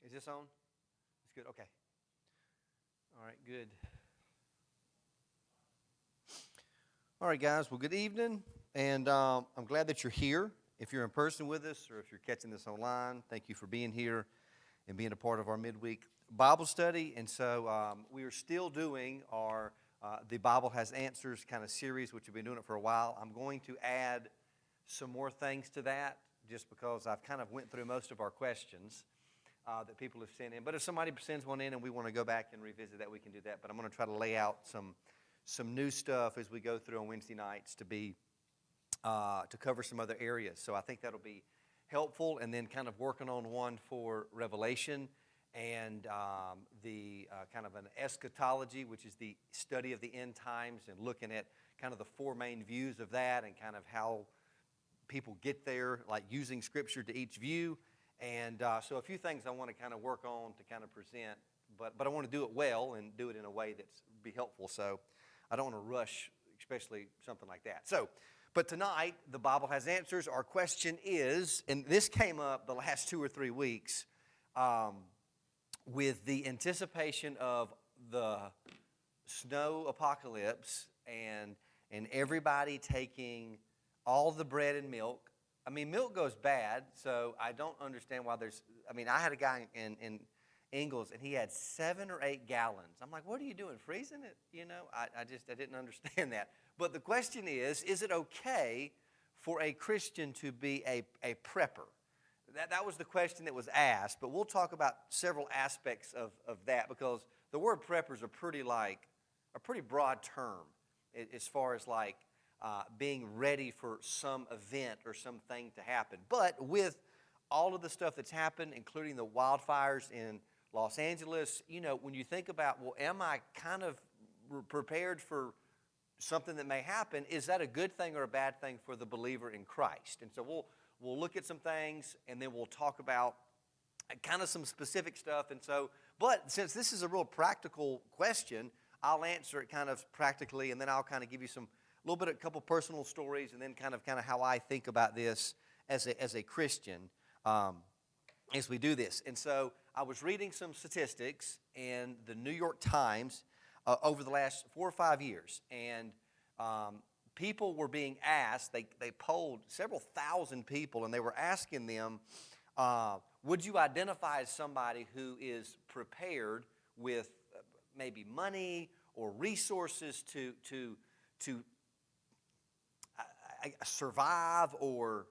Is this on? It's good. Okay. All right, good. All right, guys. Well, good evening, and I'm glad that you're here. If you're in person with us or if you're catching this online, thank you for being here and being a part of our midweek Bible study. And so we are still doing our The Bible Has Answers kind of series, which we've been doing it for a while. I'm going to add some more things to that just because I've kind of went through most of our questions that people have sent in. But if somebody sends one in and we want to go back and revisit that, we can do that. But I'm going to try to lay out some new stuff as we go through on Wednesday nights to cover some other areas. So I think that'll be helpful. And then kind of working on one for Revelation and the kind of an eschatology, which is the study of the end times, and looking at kind of the four main views of that and kind of how people get there, like using Scripture to each view. And so a few things I want to kind of work on to kind of present, but I want to do it well and do it in a way that's be helpful. So I don't want to rush, especially something like that. So, but tonight, the Bible Has Answers. Our question is, and this came up the last 2 or 3 weeks, with the anticipation of the snow apocalypse and everybody taking all the bread and milk. I mean, milk goes bad, so I don't understand why I had a guy in Ingalls, and he had 7 or 8 gallons. I'm like, what are you doing, freezing it? You know, I didn't understand that. But the question is it okay for a Christian to be a prepper? That was the question that was asked, but we'll talk about several aspects of that, because the word prepper is a pretty broad term as far as like being ready for some event or something to happen. But with all of the stuff that's happened, including the wildfires in Los Angeles, you know, when you think about, well, am I kind of prepared for something that may happen? Is that a good thing or a bad thing for the believer in Christ? And so we'll look at some things, and then we'll talk about kind of some specific stuff. And so, but since this is a real practical question, I'll answer it kind of practically, and then I'll kind of give you a couple personal stories, and then kind of how I think about this as a Christian as we do this. And so I was reading some statistics in the New York Times over the last 4 or 5 years, and people were being asked. They polled several thousand people, and they were asking them, would you identify as somebody who is prepared with maybe money or resources to survive or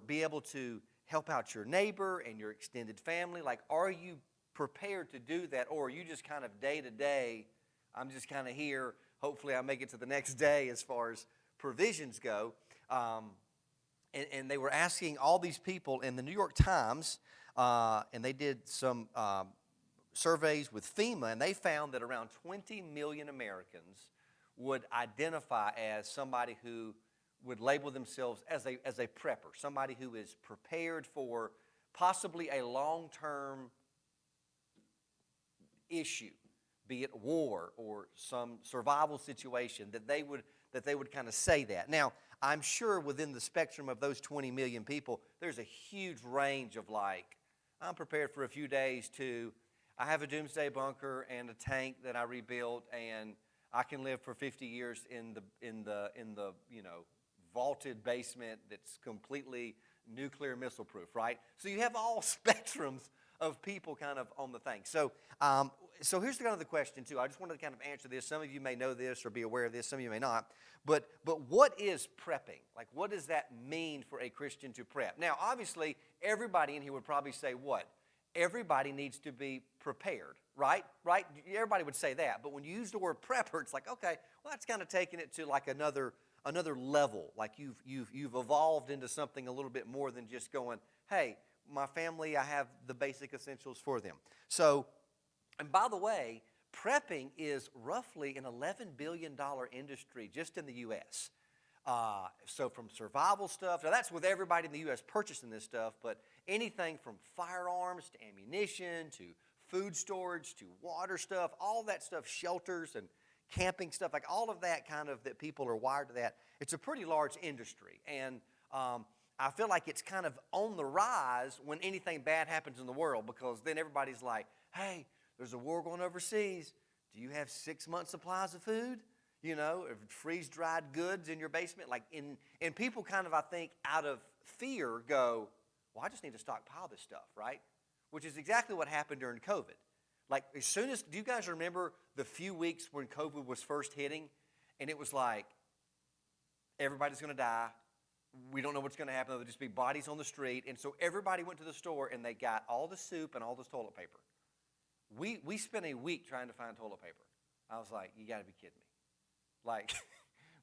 be able to help out your neighbor and your extended family? Like, are you prepared to do that, or are you just kind of day to day, I'm just kind of here, hopefully I make it to the next day as far as provisions go? And they were asking all these people in the New York Times, and they did some surveys with FEMA, and they found that around 20 million Americans would identify as somebody who would label themselves as a prepper, somebody who is prepared for possibly a long-term issue, be it war or some survival situation, that they would kind of say that. Now, I'm sure within the spectrum of those 20 million people, there's a huge range of like, I'm prepared for a few days, to I have a doomsday bunker and a tank that I rebuilt, and I can live for 50 years in the vaulted basement that's completely nuclear missile proof, right? So you have all spectrums of people kind of on the thing. So here's kind of the question too. I just wanted to kind of answer this. Some of you may know this or be aware of this. Some of you may not. But what is prepping? Like, what does that mean for a Christian to prep? Now, obviously, everybody in here would probably say what? Everybody needs to be prepared, right? Right? Everybody would say that. But when you use the word prepper, it's like, okay, well, that's kind of taking it to like another level. Like you've evolved into something a little bit more than just going, hey, my family, I have the basic essentials for them. So, and by the way, prepping is roughly an $11 billion industry just in the U.S. So from survival stuff, now that's with everybody in the U.S. purchasing this stuff, but anything from firearms to ammunition to food storage to water stuff, all that stuff, shelters and camping stuff, like all of that kind of that people are wired to that. It's a pretty large industry. And I feel like it's kind of on the rise when anything bad happens in the world, because then everybody's like, hey, there's a war going overseas. Do you have 6 months supplies of food? You know, freeze-dried goods in your basement? And people kind of, I think, out of fear go, well, I just need to stockpile this stuff, right? Which is exactly what happened during COVID. Like, as soon as, do you guys remember the few weeks when COVID was first hitting? And it was like, everybody's going to die. We don't know what's going to happen. There'll just be bodies on the street. And so everybody went to the store and they got all the soup and all this toilet paper. We spent a week trying to find toilet paper. I was like, you got to be kidding me. Like,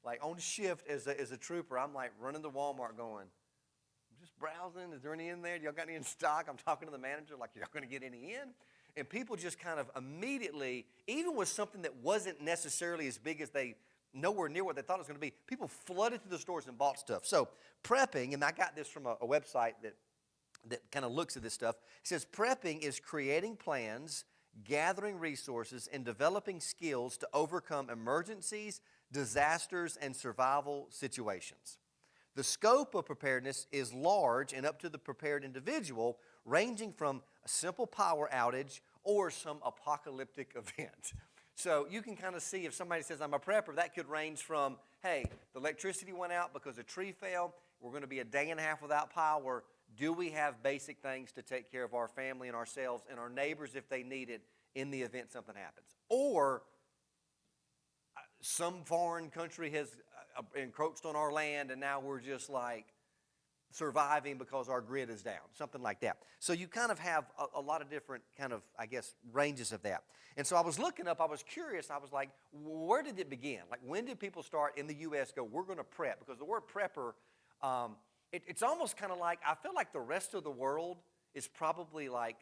like on shift as a trooper, I'm like running to Walmart going, I'm just browsing. Is there any in there? Do y'all got any in stock? I'm talking to the manager like, y'all going to get any in? And people just kind of immediately, even with something that wasn't necessarily as big as nowhere near what they thought it was going to be, people flooded to the stores and bought stuff. So prepping, and I got this from a website that kind of looks at this stuff. It says prepping is creating plans, gathering resources, and developing skills to overcome emergencies, disasters, and survival situations. The scope of preparedness is large and up to the prepared individual, ranging from a simple power outage or some apocalyptic event. So you can kind of see if somebody says, I'm a prepper, that could range from, hey, the electricity went out because a tree fell, we're going to be a day and a half without power. Do we have basic things to take care of our family and ourselves and our neighbors if they need it in the event something happens? Or some foreign country has encroached on our land and now we're just like surviving because our grid is down, something like that. So you kind of have a lot of different kind of, I guess, ranges of that. And so I was looking up, I was curious, I was like, where did it begin? Like, when did people start in the U.S. go, we're going to prep? Because the word prepper, it's almost kind of like, I feel like the rest of the world is probably like,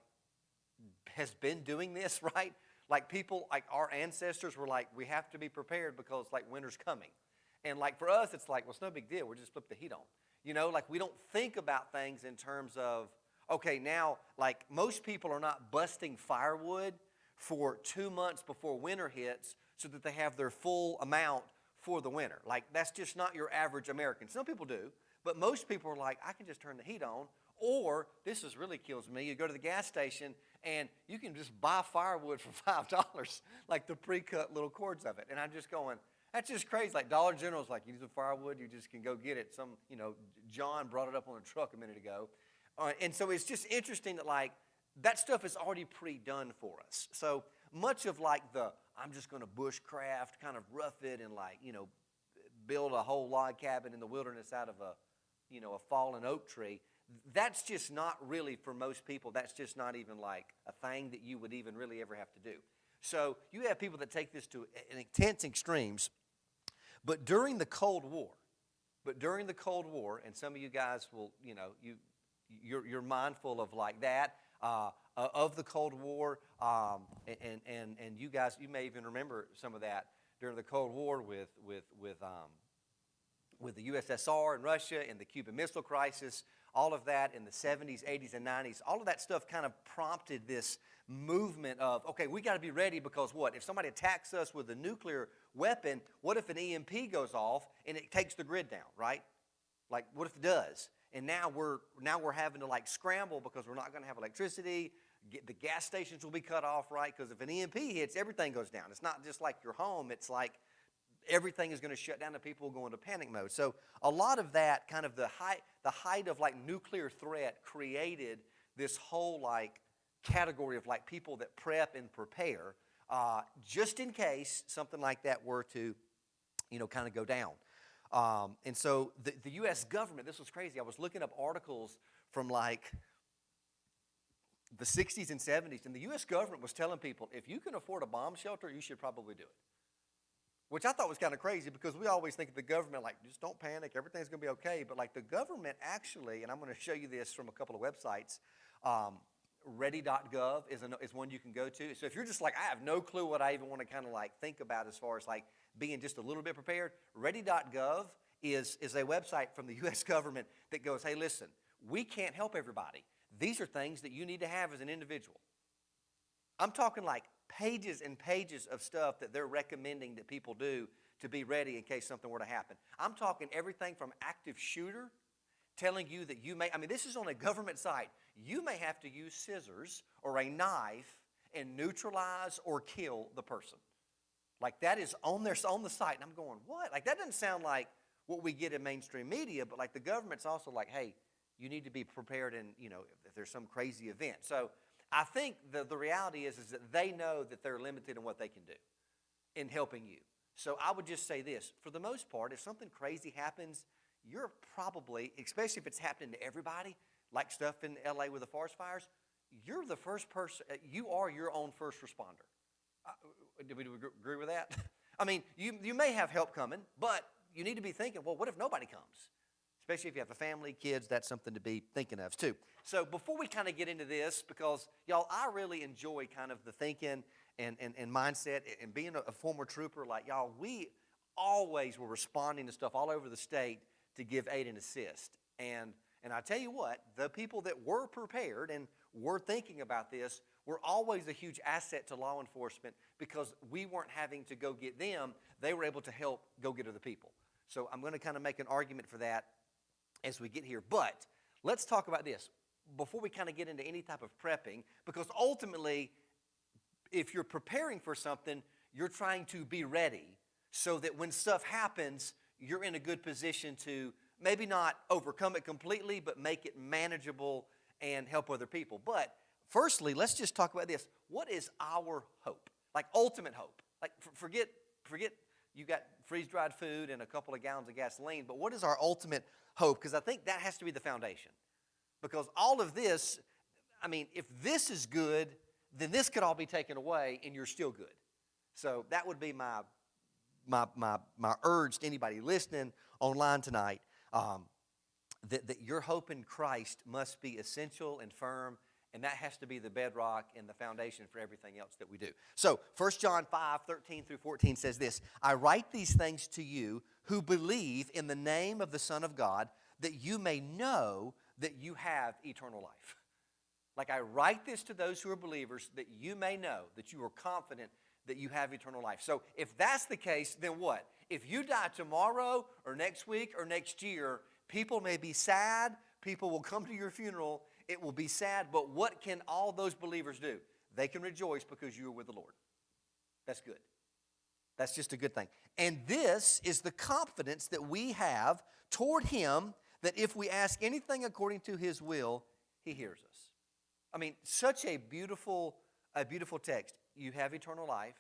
has been doing this, right? Like people, like our ancestors were like, we have to be prepared because like winter's coming. And like for us, it's like, well, it's no big deal. We'll just flip the heat on. You know, like we don't think about things in terms of, okay, now, like most people are not busting firewood for 2 months before winter hits so that they have their full amount for the winter. Like that's just not your average American. Some people do, but most people are like, I can just turn the heat on. Or, this is really kills me, you go to the gas station and you can just buy firewood for $5, like the pre-cut little cords of it. And I'm just going, that's just crazy. Like Dollar General's like, you need some firewood, you just can go get it. Some, you know, John brought it up on a truck a minute ago. And so it's just interesting that like, that stuff is already pre-done for us. So much of like I'm just going to bushcraft, kind of rough it and like, you know, build a whole log cabin in the wilderness out of a fallen oak tree. That's just not really, for most people, that's just not even like a thing that you would even really ever have to do. So you have people that take this to intense extremes. But during the Cold War, and some of you guys will, you know, you're mindful of like that, of the Cold War, and you guys, you may even remember some of that during the Cold War with the USSR and Russia and the Cuban Missile Crisis. All of that in the 70s, 80s, and 90s, all of that stuff kind of prompted this movement of, okay, we got to be ready because what? If somebody attacks us with a nuclear weapon, what if an EMP goes off and it takes the grid down, right? Like, what if it does? And now we're having to like scramble because we're not going to have electricity. The gas stations will be cut off, right? Because if an EMP hits, everything goes down. It's not just like your home. It's like everything is going to shut down and people will go into panic mode. So a lot of that, kind of the height of like nuclear threat created this whole like category of like people that prep and prepare just in case something like that were to, you know, kind of go down. And so the U.S. government, this was crazy. I was looking up articles from like the 60s and 70s, and the U.S. government was telling people, if you can afford a bomb shelter, you should probably do it. Which I thought was kind of crazy because we always think of the government like, just don't panic, everything's going to be okay. But like the government actually, and I'm going to show you this from a couple of websites, ready.gov is one you can go to. So if you're just like, I have no clue what I even want to kind of like think about as far as like being just a little bit prepared, ready.gov is a website from the U.S. government that goes, hey, listen, we can't help everybody. These are things that you need to have as an individual. I'm talking like pages and pages of stuff that they're recommending that people do to be ready in case something were to happen. I'm talking everything from active shooter telling you that you may, I mean, this is on a government site. You may have to use scissors or a knife and neutralize or kill the person. Like that is on the site. And I'm going, what? Like that doesn't sound like what we get in mainstream media, but like the government's also like, hey, you need to be prepared and, if there's some crazy event. So I think the reality is that they know that they're limited in what they can do in helping you. So I would just say this, for the most part, if something crazy happens, you're probably, especially if it's happening to everybody, like stuff in LA with the forest fires, you're the first person, you are your own first responder. Do we agree with that? I mean, you may have help coming, but you need to be thinking, well, what if nobody comes? Especially if you have a family, kids, that's something to be thinking of too. So before we kind of get into this, because y'all, I really enjoy kind of the thinking and mindset and being a former trooper like y'all, we always were responding to stuff all over the state to give aid and assist. And I tell you what, the people that were prepared and were thinking about this were always a huge asset to law enforcement because we weren't having to go get them. They were able to help go get other people. So I'm going to kind of make an argument for that as we get here. But let's talk about this before we kind of get into any type of prepping, because ultimately, if you're preparing for something, you're trying to be ready so that when stuff happens, you're in a good position to maybe not overcome it completely, but make it manageable and help other people. But firstly, let's just talk about this. What is our hope? Like ultimate hope. Like forget you got freeze-dried food and a couple of gallons of gasoline, but what is our ultimate hope? Because I think that has to be the foundation. Because all of this, I mean, if this is good, then this could all be taken away and you're still good. So that would be my urge to anybody listening online tonight, that your hope in Christ must be essential and firm, and that has to be the bedrock and the foundation for everything else that we do. So 1 John 5:13-14 says this, I write these things to you who believe in the name of the Son of God, that you may know that you have eternal life. Like I write this to those who are believers that you may know, that you are confident that you have eternal life. So if that's the case, then what? If you die tomorrow or next week or next year, people may be sad, people will come to your funeral, it will be sad, but what can all those believers do? They can rejoice because you are with the Lord. That's good. That's just a good thing. And this is the confidence that we have toward Him, that if we ask anything according to His will, He hears us. I mean, such a beautiful text. You have eternal life,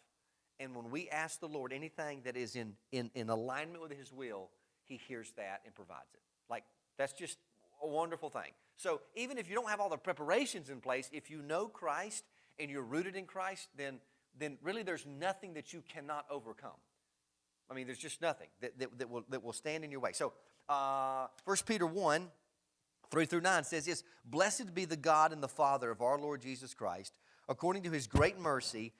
and when we ask the Lord anything that is in alignment with His will, He hears that and provides it. Like, that's just a wonderful thing. So even if you don't have all the preparations in place, if you know Christ and you're rooted in Christ, then really there's nothing that you cannot overcome. I mean, there's just nothing that will stand in your way. So 1 Peter 1:3-9 says this, Blessed be the God and the Father of our Lord Jesus Christ. According to His great mercy,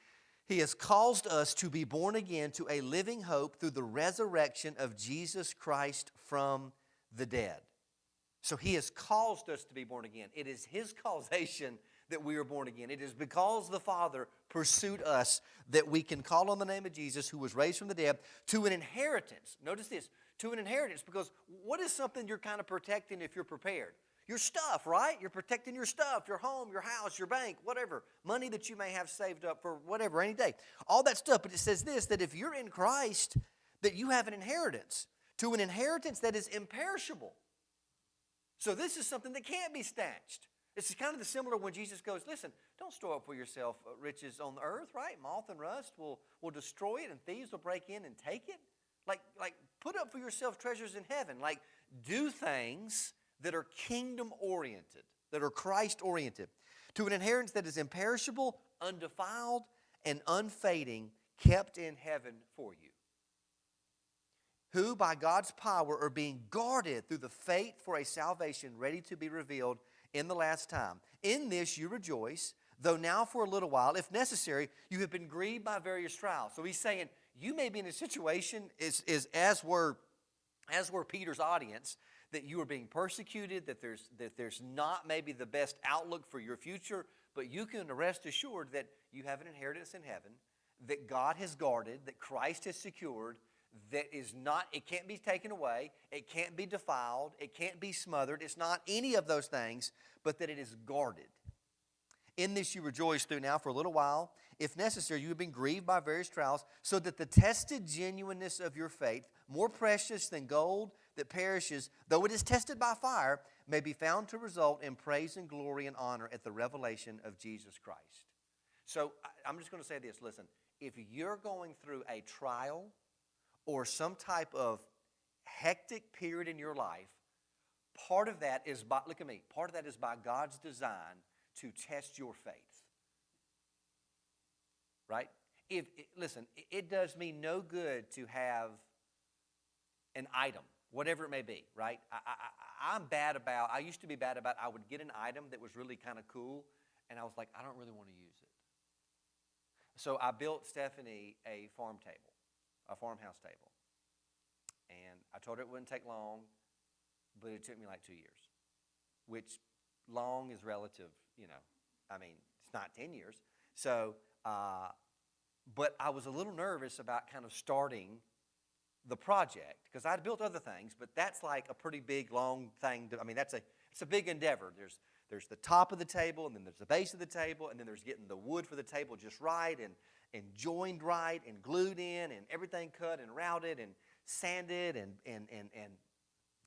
He has caused us to be born again to a living hope through the resurrection of Jesus Christ from the dead. So He has caused us to be born again. It is His causation that we are born again. It is because the Father pursued us that we can call on the name of Jesus, who was raised from the dead, to an inheritance. Notice this, to an inheritance, because what is something you're kind of protecting if you're prepared? Your stuff, right? You're protecting your stuff, your home, your house, your bank, whatever. Money that you may have saved up for whatever, any day. All that stuff. But it says this, that if you're in Christ, that you have an inheritance. To an inheritance that is imperishable. So this is something that can't be snatched. It's kind of the similar when Jesus goes, listen, don't store up for yourself riches on the earth, right? Moth and rust will destroy it, and thieves will break in and take it. Like put up for yourself treasures in heaven. Like do things that are kingdom-oriented, that are Christ-oriented, to an inheritance that is imperishable, undefiled, and unfading, kept in heaven for you, who by God's power are being guarded through the faith for a salvation ready to be revealed in the last time. In this you rejoice, though now for a little while, if necessary, you have been grieved by various trials. So he's saying, you may be in a situation, as were Peter's audience, that you are being persecuted, that there's not maybe the best outlook for your future, but you can rest assured that you have an inheritance in heaven, that God has guarded, that Christ has secured, that is not, it can't be taken away, it can't be defiled, it can't be smothered, it's not any of those things, but that it is guarded. In this you rejoice through now for a little while. If necessary, you have been grieved by various trials, so that the tested genuineness of your faith, more precious than gold that perishes, though it is tested by fire, may be found to result in praise and glory and honor at the revelation of Jesus Christ. So I'm just going to say this. Listen, if you're going through a trial or some type of hectic period in your life, part of that is by, look at me, part of that is by God's design to test your faith. Right? Listen, it does me no good to have an item, whatever it may be, right? I used to be bad about, I would get an item that was really kind of cool, and I was like, I don't really want to use it. So I built Stephanie a farmhouse table. And I told her it wouldn't take long, but it took me like 2 years, which long is relative, you know. I mean, it's not 10 years. So, but I was a little nervous about kind of starting the project because I'd built other things, but that's like a pretty big, long thing. It's a big endeavor. There's the top of the table, and then there's the base of the table, and then there's getting the wood for the table just right and joined right and glued in and everything cut and routed and sanded and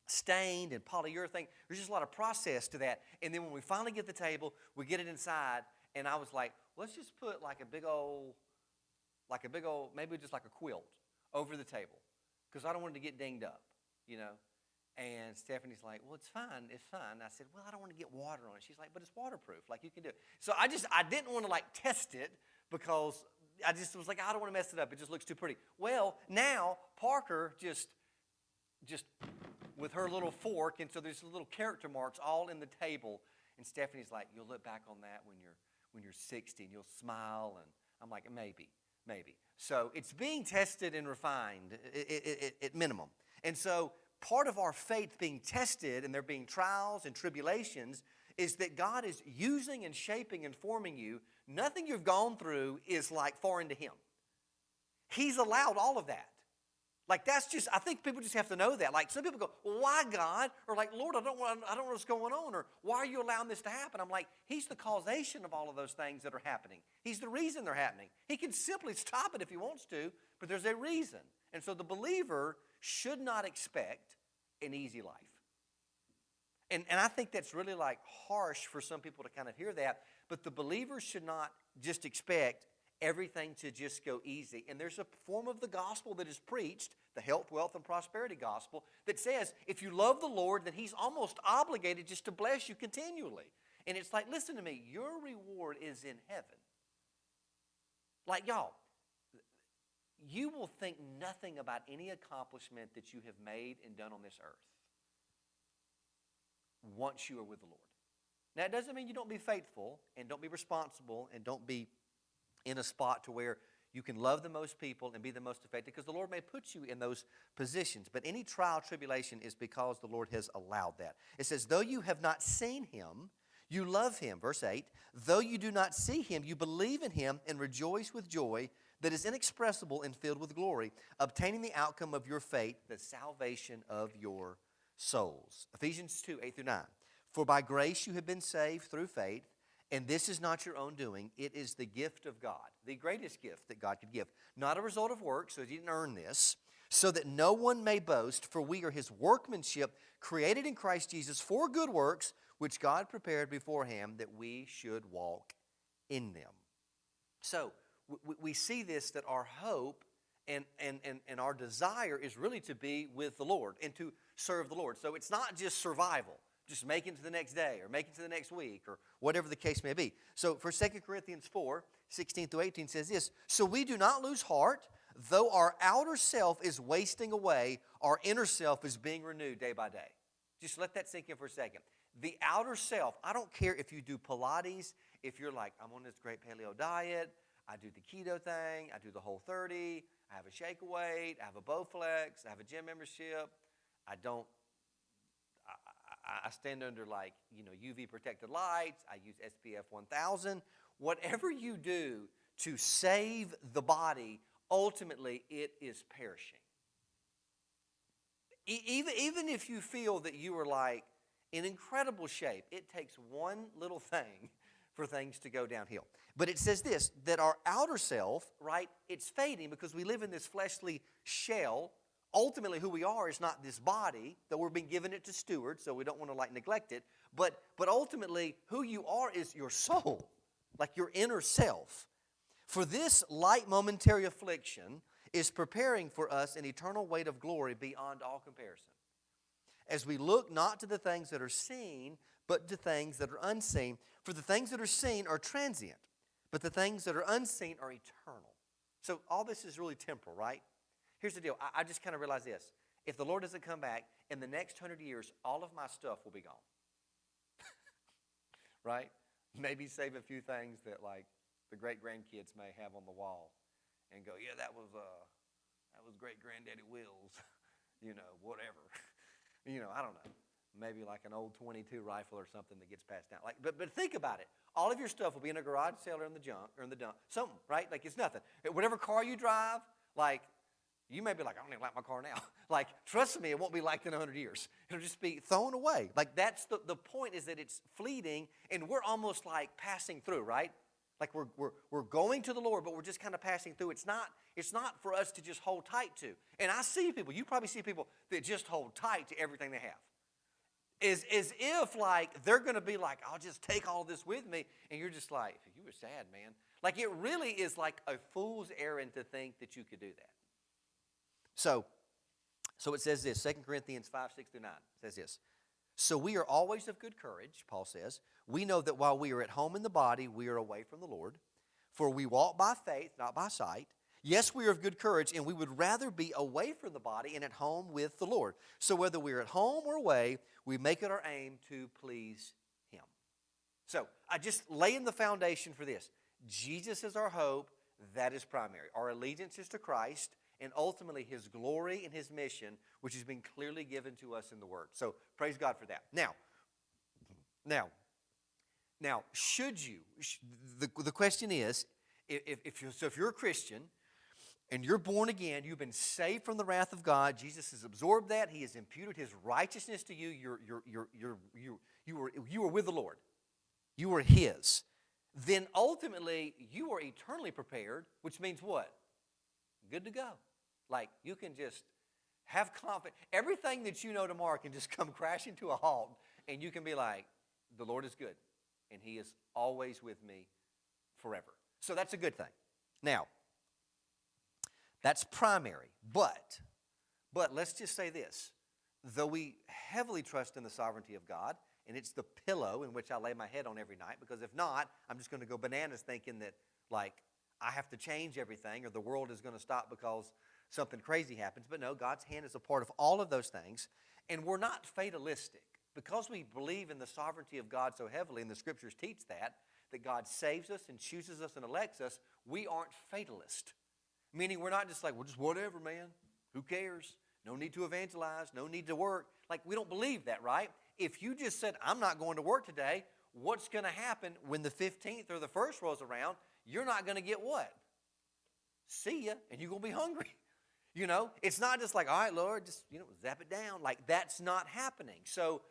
stained and polyurethane. There's just a lot of process to that. And then when we finally get the table, we get it inside, and I was like, let's just put like a big old, maybe just like a quilt over the table because I don't want it to get dinged up, you know. And Stephanie's like, well, it's fine. I said, well, I don't want to get water on it. She's like, but it's waterproof. Like, you can do it. So I didn't want to, like, test it because I just was like, I don't want to mess it up. It just looks too pretty. Well, now Parker just with her little fork, and so there's little character marks all in the table. And Stephanie's like, you'll look back on that when you're 60 and you'll smile. And I'm like, maybe. So it's being tested and refined at minimum. And so part of our faith being tested and there being trials and tribulations is that God is using and shaping and forming you. Nothing you've gone through is like foreign to Him. He's allowed all of that. Like I think people just have to know that. Like some people go, well, why God? Or like, Lord, I don't know what's going on. Or why are you allowing this to happen? I'm like, He's the causation of all of those things that are happening. He's the reason they're happening. He can simply stop it if He wants to, but there's a reason. And so the believer should not expect an easy life. And I think that's really like harsh for some people to kind of hear that, but the believer should not just expect everything to just go easy. And there's a form of the gospel that is preached, the health, wealth, and prosperity gospel, that says if you love the Lord, then He's almost obligated just to bless you continually. And it's like, listen to me, your reward is in heaven. Like, y'all, you will think nothing about any accomplishment that you have made and done on this earth once you are with the Lord. Now, it doesn't mean you don't be faithful and don't be responsible and don't be in a spot to where you can love the most people and be the most effective, because the Lord may put you in those positions. But any trial, tribulation is because the Lord has allowed that. It says, though you have not seen Him, you love Him. Verse 8, though you do not see Him, you believe in Him and rejoice with joy that is inexpressible and filled with glory, obtaining the outcome of your faith, the salvation of your souls. Ephesians 2, 8 through 9. For by grace you have been saved through faith, and this is not your own doing. It is the gift of God, the greatest gift that God could give. Not a result of work, so you didn't earn this, so that no one may boast, for we are His workmanship, created in Christ Jesus for good works, which God prepared beforehand that we should walk in them. So we see this, that our hope and our desire is really to be with the Lord and to serve the Lord. So it's not just survival, just make it to the next day or make it to the next week or whatever the case may be. So for 2 Corinthians 4, 16 through 18 says this, so we do not lose heart, though our outer self is wasting away, our inner self is being renewed day by day. Just let that sink in for a second. The outer self, I don't care if you do Pilates, if you're like, I'm on this great paleo diet, I do the keto thing, I do the Whole30, I have a shake weight, I have a Bowflex, I have a gym membership, I stand under UV protected lights, I use SPF 1000. Whatever you do to save the body, ultimately it is perishing. Even if you feel that you are like in incredible shape, it takes one little thing for things to go downhill. But it says this, that our outer self, right, it's fading because we live in this fleshly shell. Ultimately, who we are is not this body, though we're being given it to steward, so we don't want to like neglect it. But ultimately, who you are is your soul, like your inner self. For this light momentary affliction is preparing for us an eternal weight of glory beyond all comparison. As we look not to the things that are seen, but to things that are unseen. For the things that are seen are transient, but the things that are unseen are eternal. So all this is really temporal, right? Here's the deal. I just kind of realized this. If the Lord doesn't come back, in the next 100 years, all of my stuff will be gone. Right? Maybe save a few things that like the great-grandkids may have on the wall and go, yeah, that was great-granddaddy Will's, whatever. I don't know. Maybe like an old .22 rifle or something that gets passed down. But think about it. All of your stuff will be in a garage sale or in the junk or in the dump. Something, right? Like it's nothing. Whatever car you drive, like you may be like, I don't even like my car now. Like, trust me, it won't be like that in 100 years. It'll just be thrown away. Like that's the point is that it's fleeting and we're almost like passing through, right? Like we're going to the Lord, but we're just kind of passing through. It's not for us to just hold tight to. And I see people, you probably see people that just hold tight to everything they have. As if like they're going to be like, I'll just take all this with me. And you're just like, you were sad, man. Like it really is like a fool's errand to think that you could do that. So it says this, 2 Corinthians 5, 6 through 9 says this. So we are always of good courage, Paul says. We know that while we are at home in the body, we are away from the Lord. For we walk by faith, not by sight. Yes, we are of good courage, and we would rather be away from the body and at home with the Lord. So whether we are at home or away, we make it our aim to please Him. So I just laying the foundation for this. Jesus is our hope. That is primary. Our allegiance is to Christ, and ultimately His glory and His mission, which has been clearly given to us in the Word. So praise God for that. Now, should you? The question is, if you're a Christian and you're born again, you've been saved from the wrath of God. Jesus has absorbed that. He has imputed His righteousness to you. You were with the Lord. You were His. Then ultimately you are eternally prepared, which means what? Good to go. Like you can just have confidence. Everything that you know tomorrow can just come crashing to a halt, and you can be like, the Lord is good, and He is always with me forever. So that's a good thing. Now, that's primary. But let's just say this. Though we heavily trust in the sovereignty of God, and it's the pillow in which I lay my head on every night, because if not, I'm just going to go bananas thinking that, like, I have to change everything or the world is going to stop because something crazy happens. But no, God's hand is a part of all of those things. And we're not fatalistic. Because we believe in the sovereignty of God so heavily, and the Scriptures teach that God saves us and chooses us and elects us, we aren't fatalist. Meaning we're not just like, well, just whatever, man. Who cares? No need to evangelize. No need to work. Like, we don't believe that, right? If you just said, I'm not going to work today, what's going to happen when the 15th or the 1st rolls around? You're not going to get what? See ya, and you're going to be hungry. It's not just like, all right, Lord, just, zap it down. Like, that's not happening. So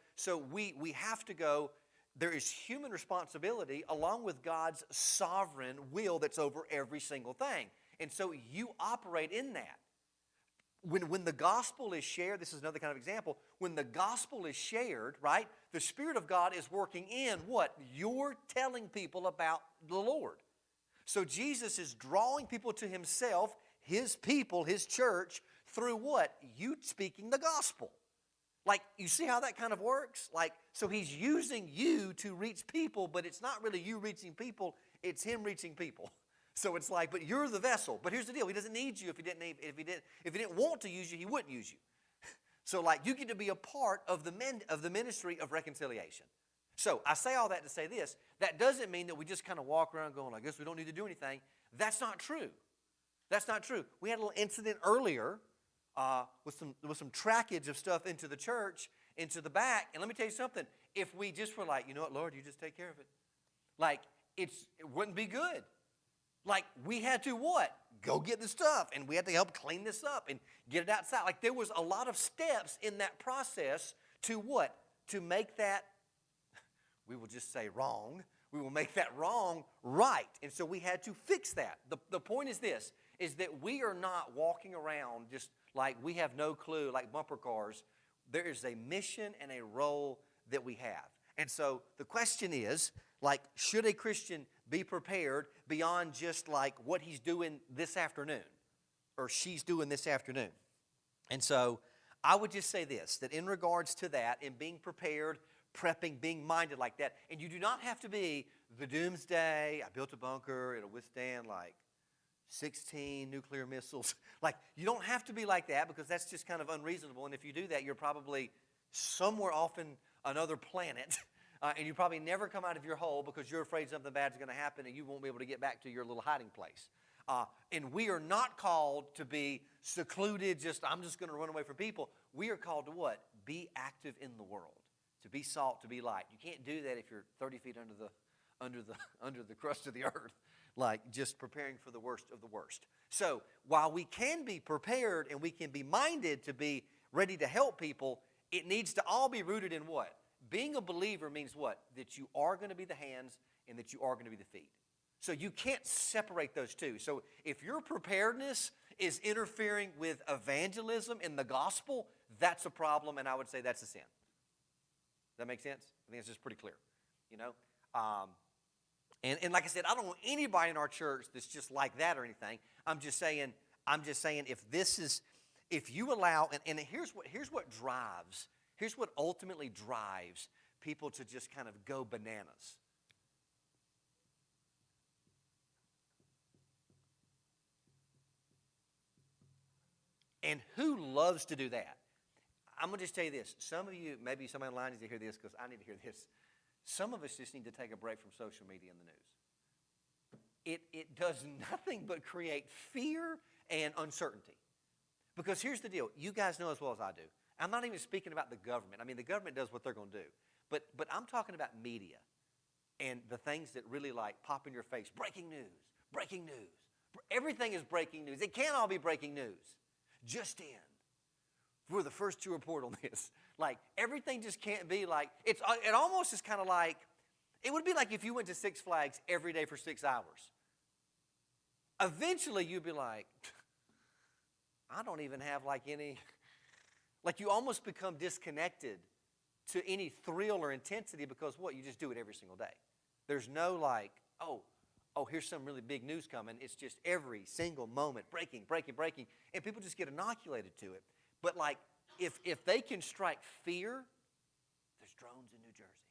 we have to go, there is human responsibility along with God's sovereign will that's over every single thing. And so you operate in that. When the gospel is shared, this is another kind of example, when the gospel is shared, right, the Spirit of God is working in what? You're telling people about the Lord. So Jesus is drawing people to Himself, His people, His church, through what? You speaking the gospel. Like, you see how that kind of works? Like, so He's using you to reach people, but it's not really you reaching people, it's Him reaching people. So it's like, but you're the vessel. But here's the deal. He doesn't need you. If he didn't want to use you, He wouldn't use you. So like, you get to be a part of the ministry of reconciliation. So I say all that to say this. That doesn't mean that we just kind of walk around going, I guess we don't need to do anything. That's not true. That's not true. We had a little incident earlier with some trackage of stuff into the church, into the back. And let me tell you something. If we just were like, you know what, Lord, you just take care of it. Like, it wouldn't be good. Like, we had to what? Go get the stuff, and we had to help clean this up and get it outside. Like, there was a lot of steps in that process to what? To make that, we will just say wrong. We will make that wrong right. And so we had to fix that. The point is this, is that we are not walking around just like we have no clue, like bumper cars. There is a mission and a role that we have. And so the question is, like, should a Christian be prepared beyond just like what he's doing this afternoon or she's doing this afternoon? And so I would just say this, that in regards to that, in being prepared, prepping, being minded like that, and you do not have to be the doomsday, I built a bunker, it'll withstand like 16 nuclear missiles. Like, you don't have to be like that, because that's just kind of unreasonable. And if you do that, you're probably somewhere off in another planet. And you probably never come out of your hole because you're afraid something bad is going to happen and you won't be able to get back to your little hiding place. And we are not called to be secluded, I'm just going to run away from people. We are called to what? Be active in the world, to be salt, to be light. You can't do that if you're 30 feet under the crust of the earth, like just preparing for the worst of the worst. So while we can be prepared and we can be minded to be ready to help people, it needs to all be rooted in what? Being a believer means what? That you are going to be the hands and that you are going to be the feet. So you can't separate those two. So if your preparedness is interfering with evangelism in the gospel, that's a problem, and I would say that's a sin. Does that make sense? I think it's just pretty clear, you know? And like I said, I don't want anybody in our church that's just like that or anything. I'm just saying if you allow, and here's what ultimately drives people to just kind of go bananas. And who loves to do that? I'm going to just tell you this. Some of you, maybe somebody online needs to hear this because I need to hear this. Some of us just need to take a break from social media and the news. It does nothing but create fear and uncertainty. Because here's the deal. You guys know as well as I do. I'm not even speaking about the government. I mean, the government does what they're going to do. But I'm talking about media and the things that really like pop in your face. Breaking news, breaking news. Everything is breaking news. It can't all be breaking news. Just in. We're the first to report on this. Like, everything just can't be like, it almost is kind of like, it would be like if you went to Six Flags every day for 6 hours. Eventually, you'd be like, I don't even have like any, like you almost become disconnected to any thrill or intensity because what? You just do it every single day. There's no like, oh, here's some really big news coming. It's just every single moment, breaking. And people just get inoculated to it. But like, if they can strike fear, there's drones in New Jersey.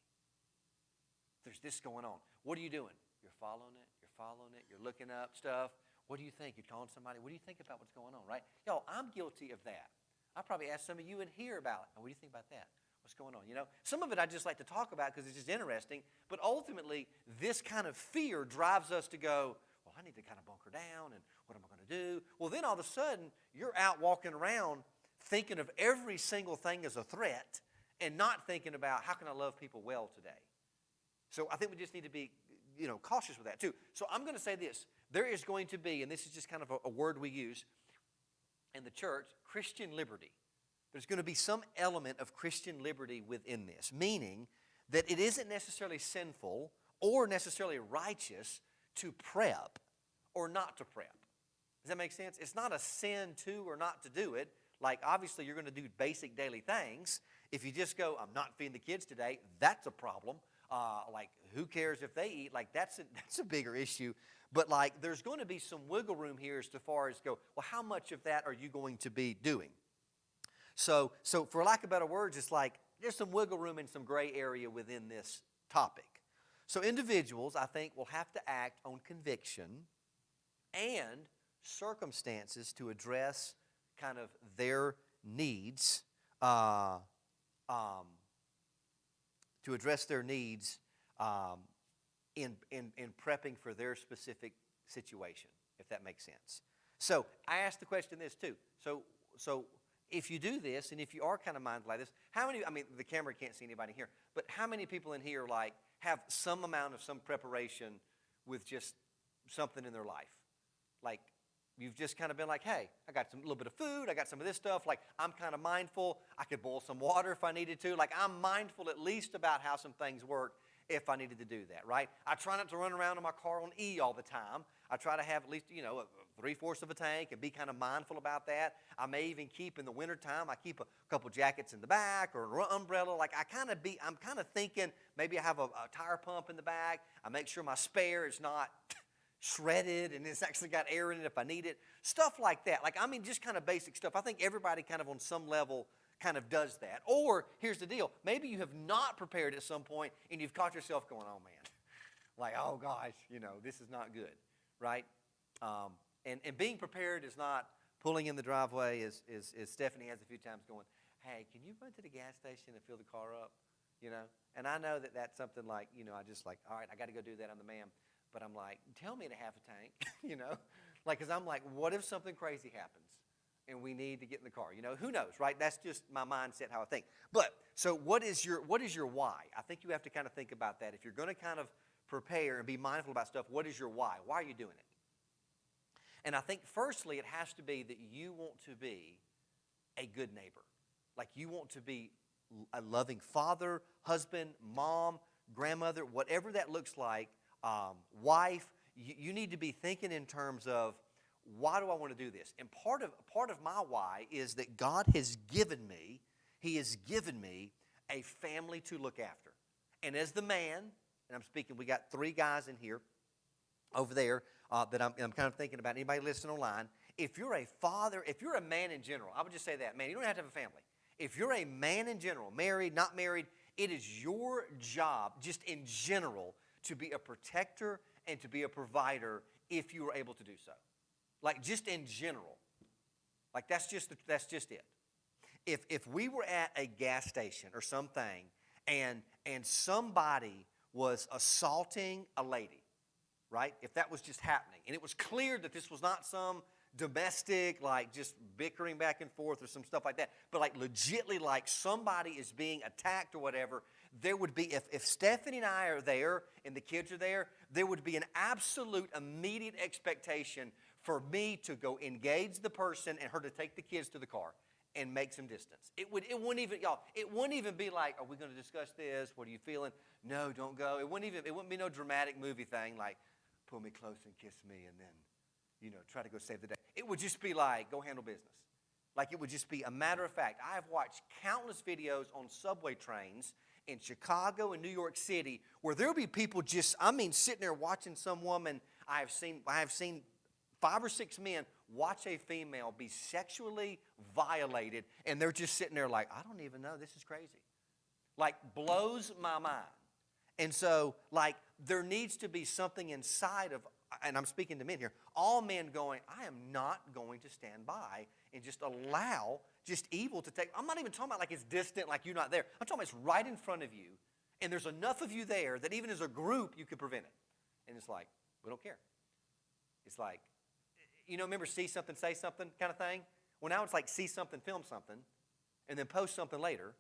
There's this going on. What are you doing? You're following it, you're looking up stuff. What do you think? You're calling somebody. What do you think about what's going on, right? Y'all, I'm guilty of that. I probably asked some of you in here about it. What do you think about that? What's going on? You know, some of it I just like to talk about because it's just interesting. But ultimately, this kind of fear drives us to go, well, I need to kind of bunker down, and what am I going to do? Well, then all of a sudden, you're out walking around thinking of every single thing as a threat and not thinking about how can I love people well today. So I think we just need to be, cautious with that too. So I'm going to say this. There is going to be, and this is just kind of a word we use in the church, Christian liberty. There's going to be some element of Christian liberty within this, meaning that it isn't necessarily sinful or necessarily righteous to prep or not to prep. Does that make sense? It's not a sin to or not to do it. Like, obviously, you're going to do basic daily things. If you just go, I'm not feeding the kids today, that's a problem. Like, who cares if they eat? Like, that's a bigger issue. But, like, there's going to be some wiggle room here as far as go, well, how much of that are you going to be doing? So for lack of better words, it's like there's some wiggle room and some gray area within this topic. So individuals, I think, will have to act on conviction and circumstances to address kind of their needs, to address their needs in prepping for their specific situation, if that makes sense. So I asked the question this too. So if you do this, and if you are kind of mindful like this, how many, the camera can't see anybody here, but how many people in here like have some amount of some preparation with just something in their life. Like, you've just kind of been like, hey, I got a little bit of food, I got some of this stuff. Like, I'm kind of mindful. I could boil some water if I needed to. Like, I'm mindful at least about how some things work if I needed to do that, right? I try not to run around in my car on E all the time. I try to have at least, a 3/4 of a tank and be kind of mindful about that. I may even keep in the wintertime, I keep a couple jackets in the back or an umbrella. Like, I'm kind of thinking maybe I have a tire pump in the back. I make sure my spare is not shredded and it's actually got air in it if I need it. Stuff like that. Like, I mean, just kind of basic stuff. I think everybody kind of on some level kind of does that. Or, here's the deal. Maybe you have not prepared at some point and you've caught yourself going, oh, man. Like, oh, gosh, this is not good, right? And being prepared is not pulling in the driveway, as Stephanie has a few times going, hey, can you run to the gas station and fill the car up? And I know that that's something like, I just like, all right, I got to go do that. I'm the man. But I'm like, tell me to have a tank, Like, because I'm like, what if something crazy happens and we need to get in the car? Who knows, right? That's just my mindset, how I think. But, so what is your why? I think you have to kind of think about that. If you're going to kind of prepare and be mindful about stuff, what is your why? Why are you doing it? And I think, firstly, it has to be that you want to be a good neighbor. Like, you want to be a loving father, husband, mom, grandmother, whatever that looks like, wife. You need to be thinking in terms of, why do I want to do this? And part of my why is that God has given me, He has given me a family to look after. And as the man, and I'm speaking, we got 3 guys in here, over there, that I'm kind of thinking about. Anybody listening online? If you're a father, if you're a man in general, I would just say that, man, you don't have to have a family. If you're a man in general, married, not married, it is your job, just in general, to be a protector and to be a provider if you are able to do so. Like, just in general. Like, that's just it. If we were at a gas station or something and somebody was assaulting a lady, right? If that was just happening, and it was clear that this was not some domestic, like, just bickering back and forth or some stuff like that, but like legitly, like, somebody is being attacked or whatever, there would be, if Stephanie and I are there and the kids are there, there would be an absolute immediate expectation for me to go engage the person and her to take the kids to the car and make some distance. It wouldn't even be like, are we going to discuss this? What are you feeling? No, don't go. It wouldn't be no dramatic movie thing like, pull me close and kiss me and then, try to go save the day. It would just be like, go handle business. Like, it would just be a matter of fact. I have watched countless videos on subway trains in Chicago and New York City where there'll be people just, sitting there watching some woman. I have seen 5 or 6 men watch a female be sexually violated, and they're just sitting there like, I don't even know, this is crazy. Like, blows my mind. And so, like, there needs to be something inside of, and I'm speaking to men here, all men going, I am not going to stand by and just allow just evil to take. I'm not even talking about like it's distant, like you're not there. I'm talking about it's right in front of you, and there's enough of you there that even as a group, you could prevent it. And it's like, we don't care. It's like, remember see something, say something kind of thing? Well, now it's like see something, film something, and then post something later.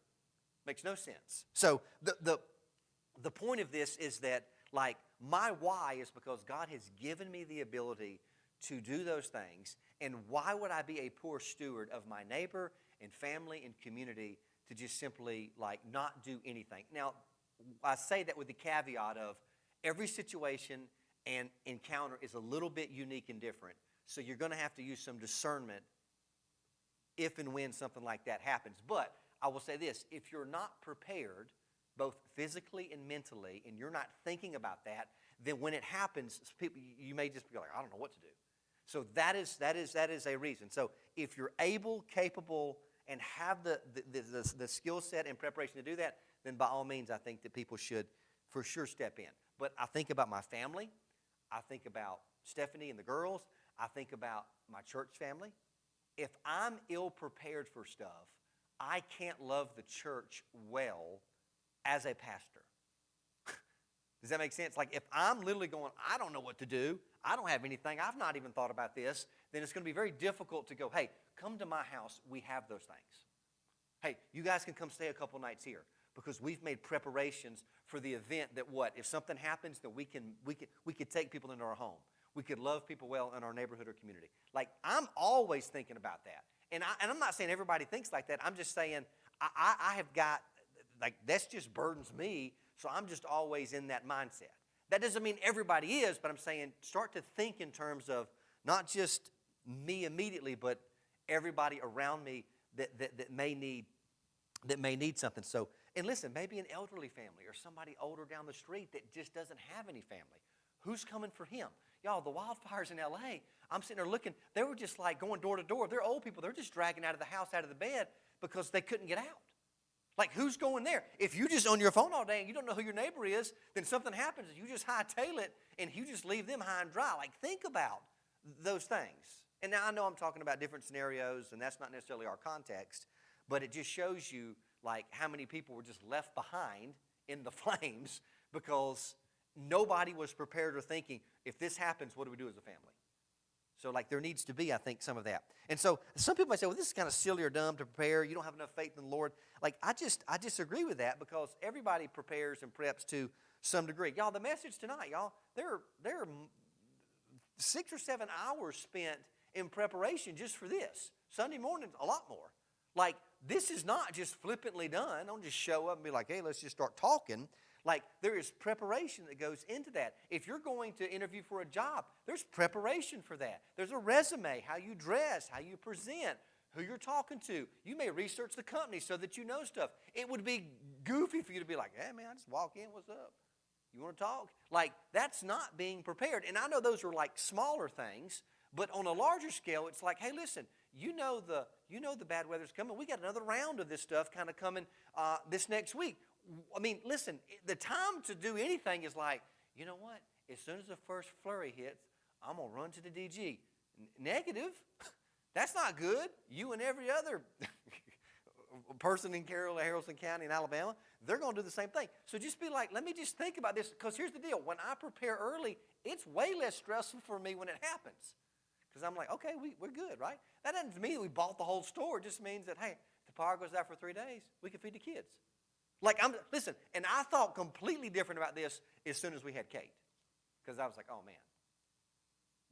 Makes no sense. So the point of this is that, like, my why is because God has given me the ability to do those things. And why would I be a poor steward of my neighbor and family and community to just simply, like, not do anything? Now, I say that with the caveat of every situation and encounter is a little bit unique and different. So you're going to have to use some discernment if and when something like that happens. But I will say this, if you're not prepared, both physically and mentally, and you're not thinking about that, then when it happens, you may just be like, I don't know what to do. So that is a reason. So if you're able, capable, and have the skill set and preparation to do that, then by all means, I think that people should for sure step in. But I think about my family. I think about Stephanie and the girls. I think about my church family. If I'm ill-prepared for stuff, I can't love the church well as a pastor. Does that make sense? Like, if I'm literally going, I don't know what to do, I don't have anything, I've not even thought about this, then it's going to be very difficult to go, hey, come to my house, we have those things. Hey, you guys can come stay a couple nights here because we've made preparations for the event that what? If something happens, that we could take people into our home. we could love people well in our neighborhood or community. Like, I'm always thinking about that. And I'm not saying everybody thinks like that. I'm just saying I have got, like, that just burdens me, so I'm just always in that mindset. That doesn't mean everybody is, but I'm saying start to think in terms of not just me immediately, but everybody around me that may need something. So, and listen, maybe an elderly family or somebody older down the street that just doesn't have any family. Who's coming for him? Y'all, the wildfires in L.A., I'm sitting there looking, they were just like going door to door. They're old people. They're just dragging out of the house, out of the bed because they couldn't get out. Like, who's going there? If you just on your phone all day and you don't know who your neighbor is, then something happens and you just hightail it and you just leave them high and dry. Like, think about those things. And now I know I'm talking about different scenarios and that's not necessarily our context, but it just shows you like how many people were just left behind in the flames because nobody was prepared or thinking, if this happens, what do we do as a family? So, like, there needs to be, I think, some of that. And so some people might say, well, this is kind of silly or dumb to prepare. You don't have enough faith in the Lord. Like, I disagree with that because everybody prepares and preps to some degree. Y'all, the message tonight, y'all, there are 6 or 7 hours spent in preparation just for this. Sunday morning, a lot more. Like, this is not just flippantly done. Don't just show up and be like, hey, let's just start talking. Like, there is preparation that goes into that. If you're going to interview for a job, there's preparation for that. There's a resume, how you dress, how you present, who you're talking to. You may research the company so that you know stuff. It would be goofy for you to be like, hey, man, I just walk in, what's up? You want to talk? Like, that's not being prepared. And I know those are like smaller things, but on a larger scale, it's like, hey, listen, you know the bad weather's coming. We got another round of this stuff kind of coming this next week. I mean, listen, the time to do anything is like, you know what? As soon as the first flurry hits, I'm going to run to the DG. Negative. That's not good. You and every other person in Haralson County in Alabama, they're going to do the same thing. So just be like, let me just think about this. Because here's the deal. When I prepare early, it's way less stressful for me when it happens. Because I'm like, okay, we're good, right? That doesn't mean we bought the whole store. It just means that, hey, if the power goes out for 3 days, we can feed the kids. Like, listen, and I thought completely different about this as soon as we had Kate. Because I was like, oh, man,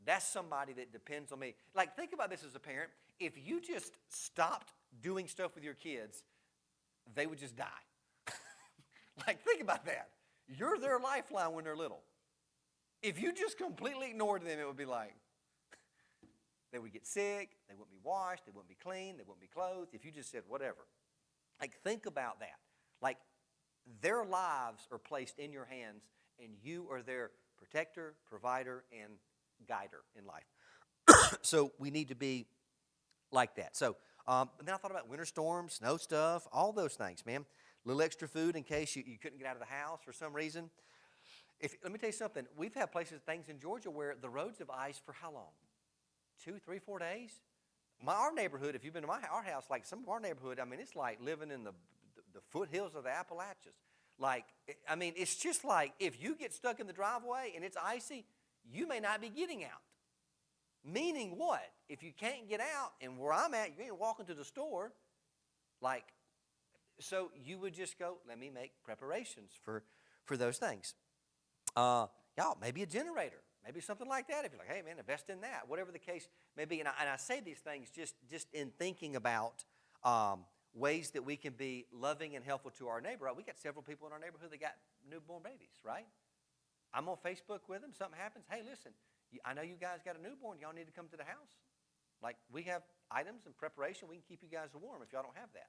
that's somebody that depends on me. Like, think about this as a parent. If you just stopped doing stuff with your kids, they would just die. Like, think about that. You're their lifeline when they're little. If you just completely ignored them, it would be like, they would get sick, they wouldn't be washed, they wouldn't be clean, they wouldn't be clothed. If you just said whatever. Like, think about that. Like, their lives are placed in your hands, and you are their protector, provider, and guider in life. So we need to be like that. So and then I thought about winter storms, snow stuff, all those things, man. A little extra food in case you couldn't get out of the house for some reason. Let me tell you something. We've had things in Georgia where the roads have iced for how long? 2, 3, 4 days? Our neighborhood, if you've been to our house, like some of our neighborhood, I mean, it's like living in the foothills of the Appalachians. Like, I mean, it's just like if you get stuck in the driveway and it's icy, you may not be getting out. Meaning what? If you can't get out, and where I'm at, you ain't walking to the store, like, so you would just go, let me make preparations for those things. Y'all, maybe a generator. Maybe something like that. If you're like, hey, man, invest in that. Whatever the case may be. And I say these things just in thinking about ways that we can be loving and helpful to our neighbor. We got several people in our neighborhood that got newborn babies, right? I'm on Facebook with them. Something happens. Hey, listen, I know you guys got a newborn. Y'all need to come to the house. Like, we have items and preparation. We can keep you guys warm if y'all don't have that.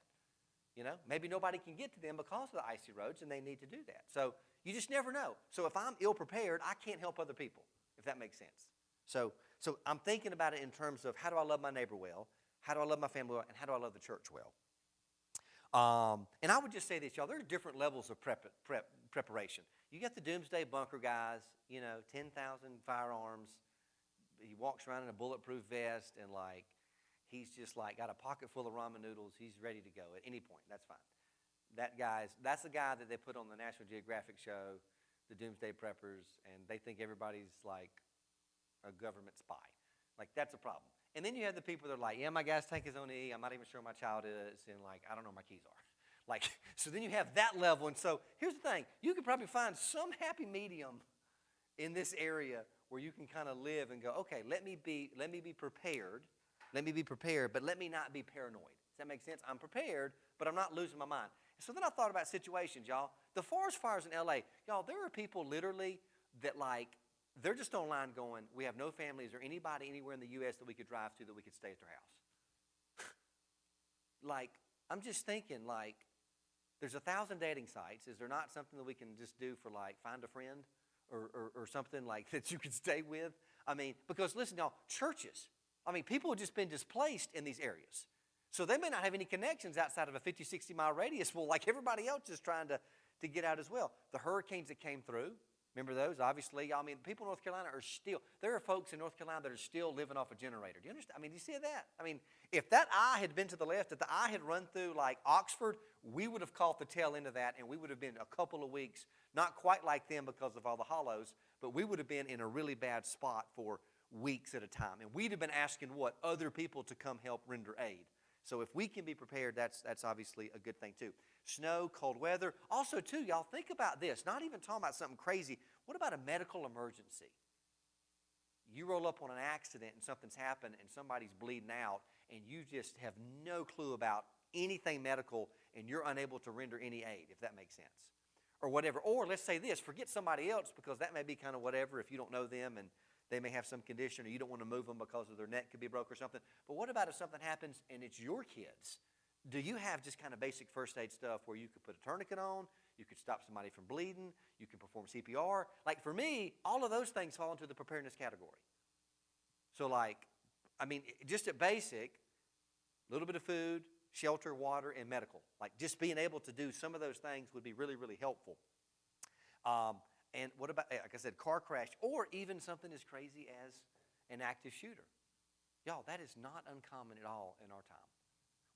You know, maybe nobody can get to them because of the icy roads, and they need to do that. So you just never know. So if I'm ill-prepared, I can't help other people, if that makes sense. So I'm thinking about it in terms of how do I love my neighbor well, how do I love my family well, and how do I love the church well. And I would just say this, y'all, there's different levels of preparation. You got the doomsday bunker guys, 10,000 firearms. He walks around in a bulletproof vest and like, he's just like got a pocket full of ramen noodles. He's ready to go at any point. That's fine. That's the guy that they put on the National Geographic show, the Doomsday Preppers, and they think everybody's like a government spy. Like, that's a problem. And then you have the people that are like, yeah, my gas tank is on E. I'm not even sure where my child is, and like, I don't know where my keys are. Like, so then you have that level. And so here's the thing. You could probably find some happy medium in this area where you can kind of live and go, okay, let me be prepared. Let me be prepared, but let me not be paranoid. Does that make sense? I'm prepared, but I'm not losing my mind. So then I thought about situations, y'all. The forest fires in L.A., y'all, there are people literally that, like, they're just online going, we have no families or anybody anywhere in the U.S. that we could drive to that we could stay at their house. Like, I'm just thinking, like, there's 1,000 dating sites. Is there not something that we can just do for, like, find a friend or something like that you can stay with? I mean, because listen, y'all, churches, I mean, people have just been displaced in these areas. So they may not have any connections outside of a 50, 60-mile radius. Well, like everybody else is trying to get out as well. The hurricanes that came through, remember those? Obviously, I mean, people in North Carolina are still, there are folks in North Carolina that are still living off a generator. Do you understand? I mean, do you see that? I mean, if that eye had been to the left, if the eye had run through like Oxford, we would have caught the tail end of that, and we would have been a couple of weeks, not quite like them because of all the hollows, but we would have been in a really bad spot for weeks at a time. And we'd have been asking what? Other people to come help render aid. So if we can be prepared, that's obviously a good thing too. Snow, cold weather. Also too, y'all, think about this. Not even talking about something crazy. What about a medical emergency? You roll up on an accident and something's happened and somebody's bleeding out and you just have no clue about anything medical and you're unable to render any aid, if that makes sense. Or whatever. Or let's say this, forget somebody else because that may be kind of whatever if you don't know them and they may have some condition or you don't want to move them because of their neck could be broke or something. But what about if something happens and it's your kids? Do you have just kind of basic first aid stuff where you could put a tourniquet on, you could stop somebody from bleeding, you can perform CPR? Like for me, all of those things fall into the preparedness category. So like, I mean, just at basic, a little bit of food, shelter, water, and medical. Like just being able to do some of those things would be really, really helpful. And what about, like I said, car crash, or even something as crazy as an active shooter? Y'all, that is not uncommon at all in our time.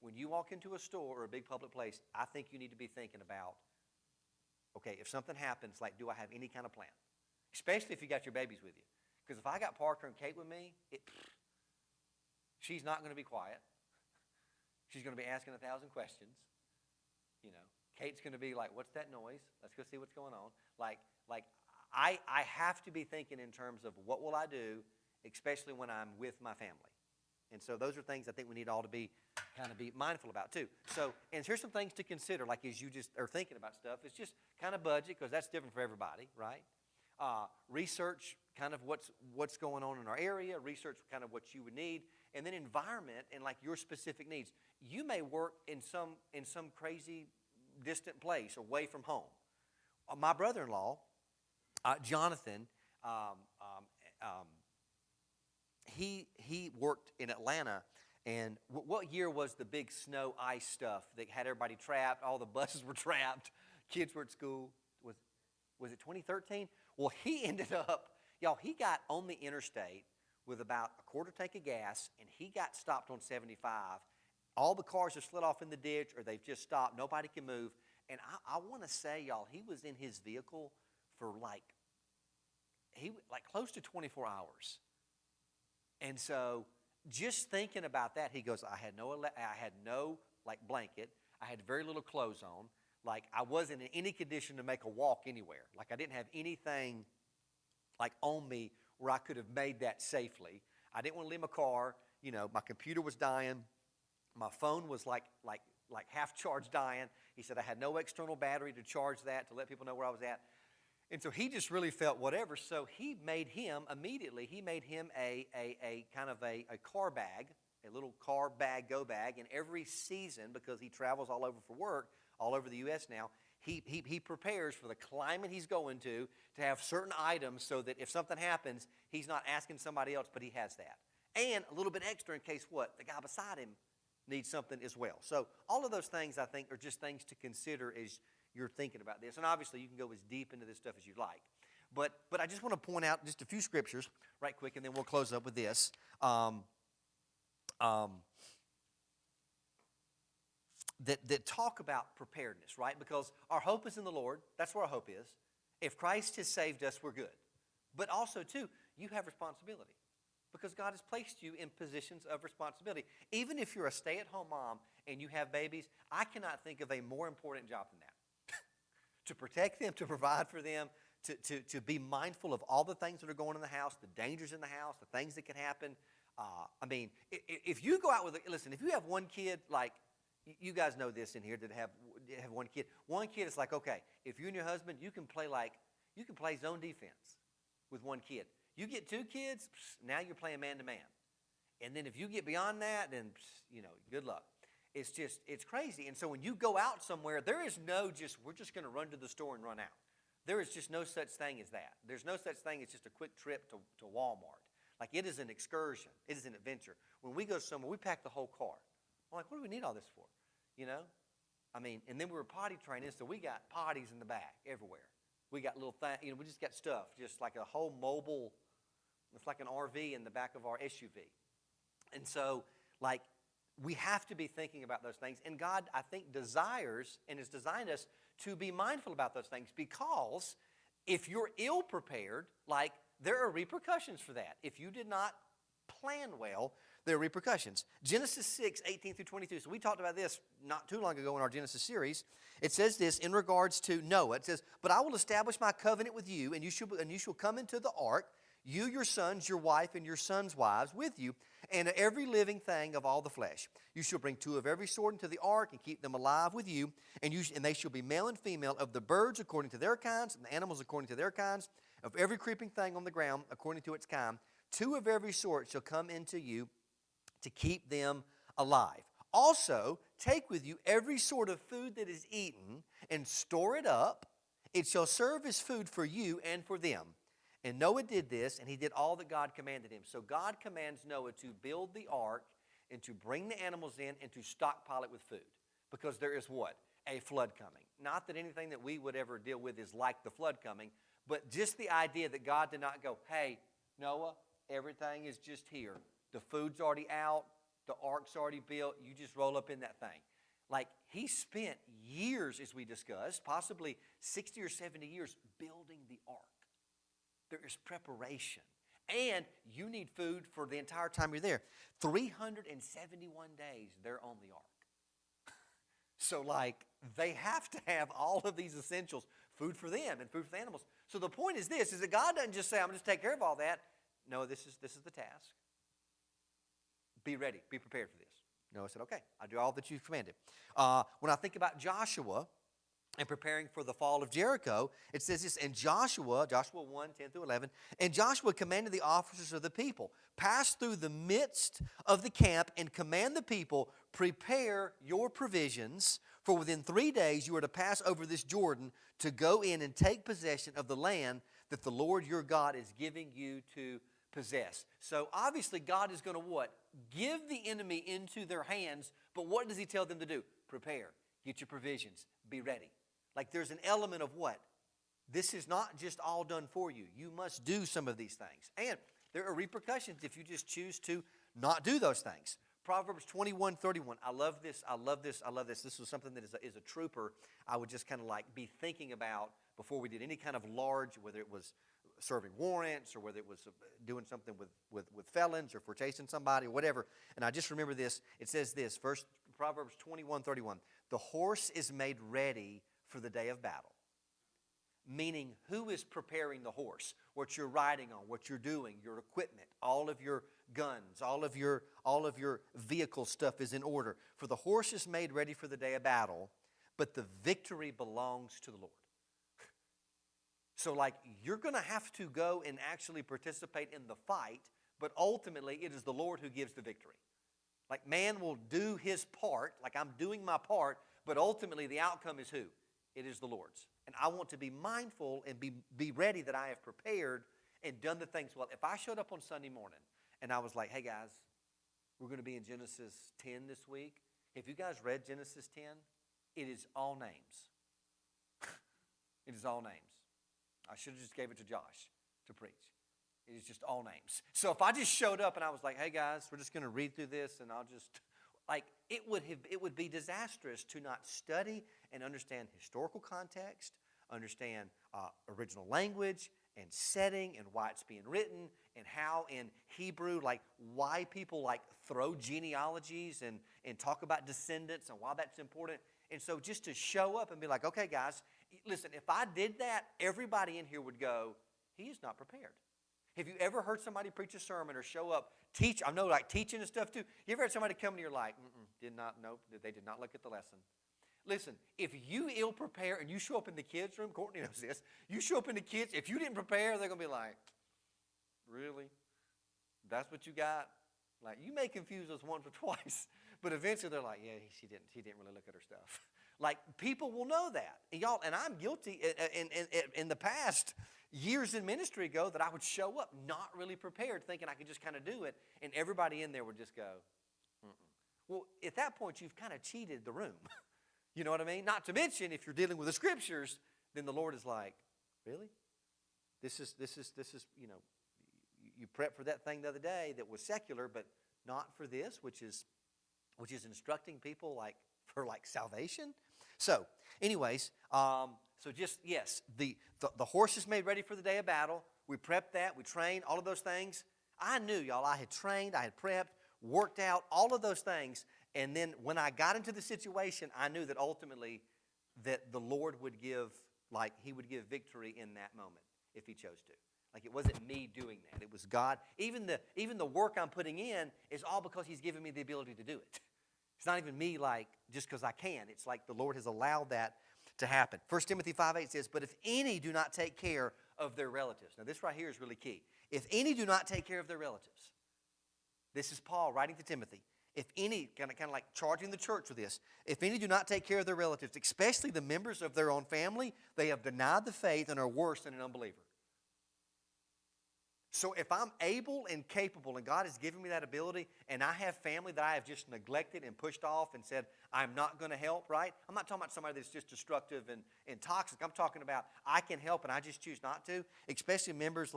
When you walk into a store or a big public place, I think you need to be thinking about, okay, if something happens, like, do I have any kind of plan? Especially if you got your babies with you. Because if I got Parker and Kate with me, she's not going to be quiet. She's going to be asking 1,000 questions. You know, Kate's going to be like, what's that noise? Let's go see what's going on. Like I have to be thinking in terms of what will I do, especially when I'm with my family. And so those are things I think we need all to be kind of be mindful about too. So, and here's some things to consider, like as you just are thinking about stuff. It's just kind of budget, because that's different for everybody, right? Research kind of what's going on in our area, research kind of what you would need, and then environment and like your specific needs. You may work in some crazy distant place away from home. My brother-in-law, Jonathan, he worked in Atlanta, and what year was the big snow ice stuff that had everybody trapped? All the buses were trapped. Kids were at school. Was it 2013? Well, he ended up, y'all, he got on the interstate with about a quarter tank of gas, and he got stopped on 75. All the cars have slid off in the ditch, or they've just stopped. Nobody can move. And I want to say, y'all, he was in his vehicle for like close to 24 hours. And so just thinking about that, he goes, I had no like blanket. I had very little clothes on. Like I wasn't in any condition to make a walk anywhere. Like I didn't have anything like on me where I could have made that safely. I didn't want to leave my car. You know, my computer was dying. My phone was like half charged dying. He said I had no external battery to charge that to let people know where I was at. And so he just really felt whatever. So he made him immediately, a kind of a car bag, a little car bag, go bag. And every season, because he travels all over for work, all over the U.S. now, he prepares for the climate he's going to have certain items so that if something happens, he's not asking somebody else, but he has that. And a little bit extra in case what? The guy beside him needs something as well. So all of those things, I think, are just things to consider as you're thinking about this. And obviously, you can go as deep into this stuff as you'd like. But I just want to point out just a few scriptures right quick, and then we'll close up with this. That talk about preparedness, right? Because our hope is in the Lord. That's where our hope is. If Christ has saved us, we're good. But also, too, you have responsibility, because God has placed you in positions of responsibility. Even if you're a stay-at-home mom and you have babies, I cannot think of a more important job than that. To protect them, to provide for them, to be mindful of all the things that are going on in the house, the dangers in the house, the things that can happen. I mean, if you go out with, listen, if you have one kid, like, you guys know this in here that have one kid. One kid is like, okay, if you and your husband, you can play zone defense with one kid. You get two kids, now you're playing man-to-man. And then if you get beyond that, then, good luck. It's crazy. And so when you go out somewhere, there is no we're just going to run to the store and run out. There is just no such thing as that. There's no such thing as just a quick trip to Walmart. Like, it is an excursion. It is an adventure. When we go somewhere, we pack the whole car. I'm like, what do we need all this for? I mean, and then we were potty training, so we got potties in the back everywhere. We got little things, we just got stuff, just like a whole mobile, it's like an RV in the back of our SUV. And so, like, we have to be thinking about those things. And God, I think, desires and has designed us to be mindful about those things, because if you're ill prepared, like, there are repercussions for that. If you did not plan well, there are repercussions. Genesis 6, 18 through 22. So we talked about this not too long ago in our Genesis series. It says this in regards to Noah. It says, "But I will establish my covenant with you, and you shall come into the ark, you, your sons, your wife, and your sons' wives with you, and every living thing of all the flesh. You shall bring 2 of every sort into the ark, and keep them alive with you, and they shall be male and female, of the birds according to their kinds, and the animals according to their kinds, of every creeping thing on the ground according to its kind. 2 of every sort shall come into you, to keep them alive. Also, take with you every sort of food that is eaten, and store it up. It shall serve as food for you and for them." And Noah did this, and he did all that God commanded him. So God commands Noah to build the ark, and to bring the animals in, and to stockpile it with food. Because there is what? A flood coming. Not that anything that we would ever deal with is like the flood coming, but just the idea that God did not go, "Hey, Noah, everything is just here. The food's already out. The ark's already built. You just roll up in that thing." Like, he spent years, as we discussed, possibly 60 or 70 years, building the ark. There is preparation. And you need food for the entire time you're there. 371 days they're on the ark. So, like, they have to have all of these essentials, food for them and food for the animals. So the point is this, is that God doesn't just say, "I'm going to take care of all that." No, this is the task. Be ready. Be prepared for this. Noah said, "Okay, I'll do all that you've commanded." When I think about Joshua and preparing for the fall of Jericho, it says this in Joshua 1, 10 through 11, "And Joshua commanded the officers of the people, pass through the midst of the camp and command the people, prepare your provisions, for within 3 days you are to pass over this Jordan to go in and take possession of the land that the Lord your God is giving you to possess." So obviously God is going to what? Give the enemy into their hands, but what does he tell them to do? Prepare. Get your provisions. Be ready. Like, there's an element of what? This is not just all done for you. You must do some of these things. And there are repercussions if you just choose to not do those things. Proverbs 21:31. I love this. I love this. I love this. This was something that is a trooper I would just kind of like be thinking about before we did any kind of large, whether it was serving warrants or whether it was doing something with felons or if we're chasing somebody or whatever. And I just remember this. It says this, Proverbs 21:31. "The horse is made ready for the day of battle." Meaning, who is preparing the horse? What you're riding on, what you're doing, your equipment, all of your guns, all of your vehicle stuff is in order. "For the horse is made ready for the day of battle, but the victory belongs to the Lord." So, like, you're going to have to go and actually participate in the fight, but ultimately it is the Lord who gives the victory. Like, man will do his part, like I'm doing my part, but ultimately the outcome is who? It is the Lord's. And I want to be mindful and be ready that I have prepared and done the things well. If I showed up on Sunday morning and I was like, "Hey guys, we're going to be in Genesis 10 this week." If you guys read Genesis 10, it is all names. It is all names. I should have just gave it to Josh to preach. It is just all names. So if I just showed up and I was like, "Hey guys, we're just going to read through this," and I'll just, like, it would be disastrous to not study and understand historical context, understand original language and setting and why it's being written and how in Hebrew, like, why people like throw genealogies and talk about descendants and why that's important. And so just to show up and be like, "Okay guys," Listen, if I did that, everybody in here would go, he is not prepared. Have you ever heard somebody preach a sermon or show up, teach? I know, like teaching and stuff too. You ever had somebody come and you're like, they did not look at the lesson. Listen, if you ill prepare and you show up in the kids' room, Courtney knows this, you show up in the kids, if you didn't prepare, they're going to be like, really? That's what you got? Like, you may confuse us once or twice, but eventually they're like, yeah, he didn't really look at her stuff. Like, people will know that. And y'all, and I'm guilty in the past years in ministry ago that I would show up not really prepared, thinking I could just kind of do it, and everybody in there would just go, mm-mm. Well, at that point, you've kind of cheated the room. You know what I mean? Not to mention, if you're dealing with the scriptures, then the Lord is like, really? This is, you prepped for that thing the other day that was secular, but not for this, which is instructing people for salvation. So, anyways, the horse is made ready for the day of battle. We prepped that, we trained, all of those things. I knew, y'all, I had trained, I had prepped, worked out, all of those things. And then when I got into the situation, I knew that ultimately that the Lord would give victory in that moment if he chose to. Like, it wasn't me doing that. It was God. Even the work I'm putting in is all because he's given me the ability to do it. It's not even me just because I can. It's like the Lord has allowed that to happen. 1 Timothy 5:8 says, but if any do not take care of their relatives. Now, this right here is really key. If any do not take care of their relatives. This is Paul writing to Timothy. If any, kind of like charging the church with this, if any do not take care of their relatives, especially the members of their own family, they have denied the faith and are worse than an unbeliever. So if I'm able and capable, and God has given me that ability, and I have family that I have just neglected and pushed off and said, I'm not going to help, right? I'm not talking about somebody that's just destructive and toxic. I'm talking about I can help and I just choose not to, especially members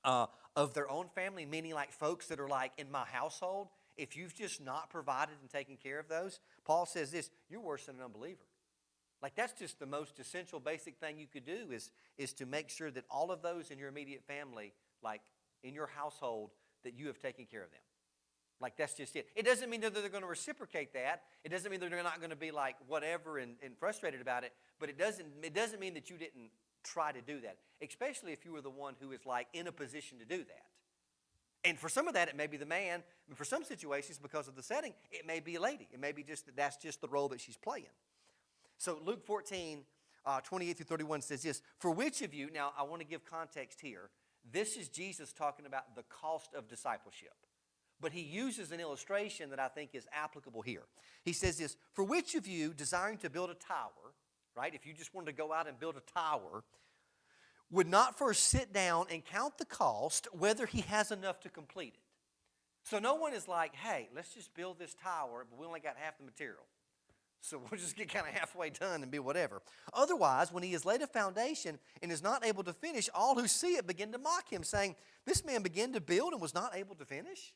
of their own family, meaning like folks that are like in my household. If you've just not provided and taken care of those, Paul says this, you're worse than an unbeliever. Like, that's just the most essential, basic thing you could do is to make sure that all of those in your immediate family, like in your household, that you have taken care of them. Like, that's just it. It doesn't mean that they're going to reciprocate that. It doesn't mean that they're not going to be like whatever and frustrated about it. But it doesn't mean that you didn't try to do that, especially if you were the one who is like in a position to do that. And for some of that, it may be the man. And for some situations, because of the setting, it may be a lady. It may be that's just the role that she's playing. So Luke 14, 28 through 31 says this, for which of you, now I want to give context here. This is Jesus talking about the cost of discipleship. But he uses an illustration that I think is applicable here. He says this, for which of you desiring to build a tower, right? If you just wanted to go out and build a tower, would not first sit down and count the cost, whether he has enough to complete it. So no one is like, hey, let's just build this tower, but we only got half the material. So we'll just get kind of halfway done and be whatever. Otherwise, when he has laid a foundation and is not able to finish, all who see it begin to mock him, saying, this man began to build and was not able to finish?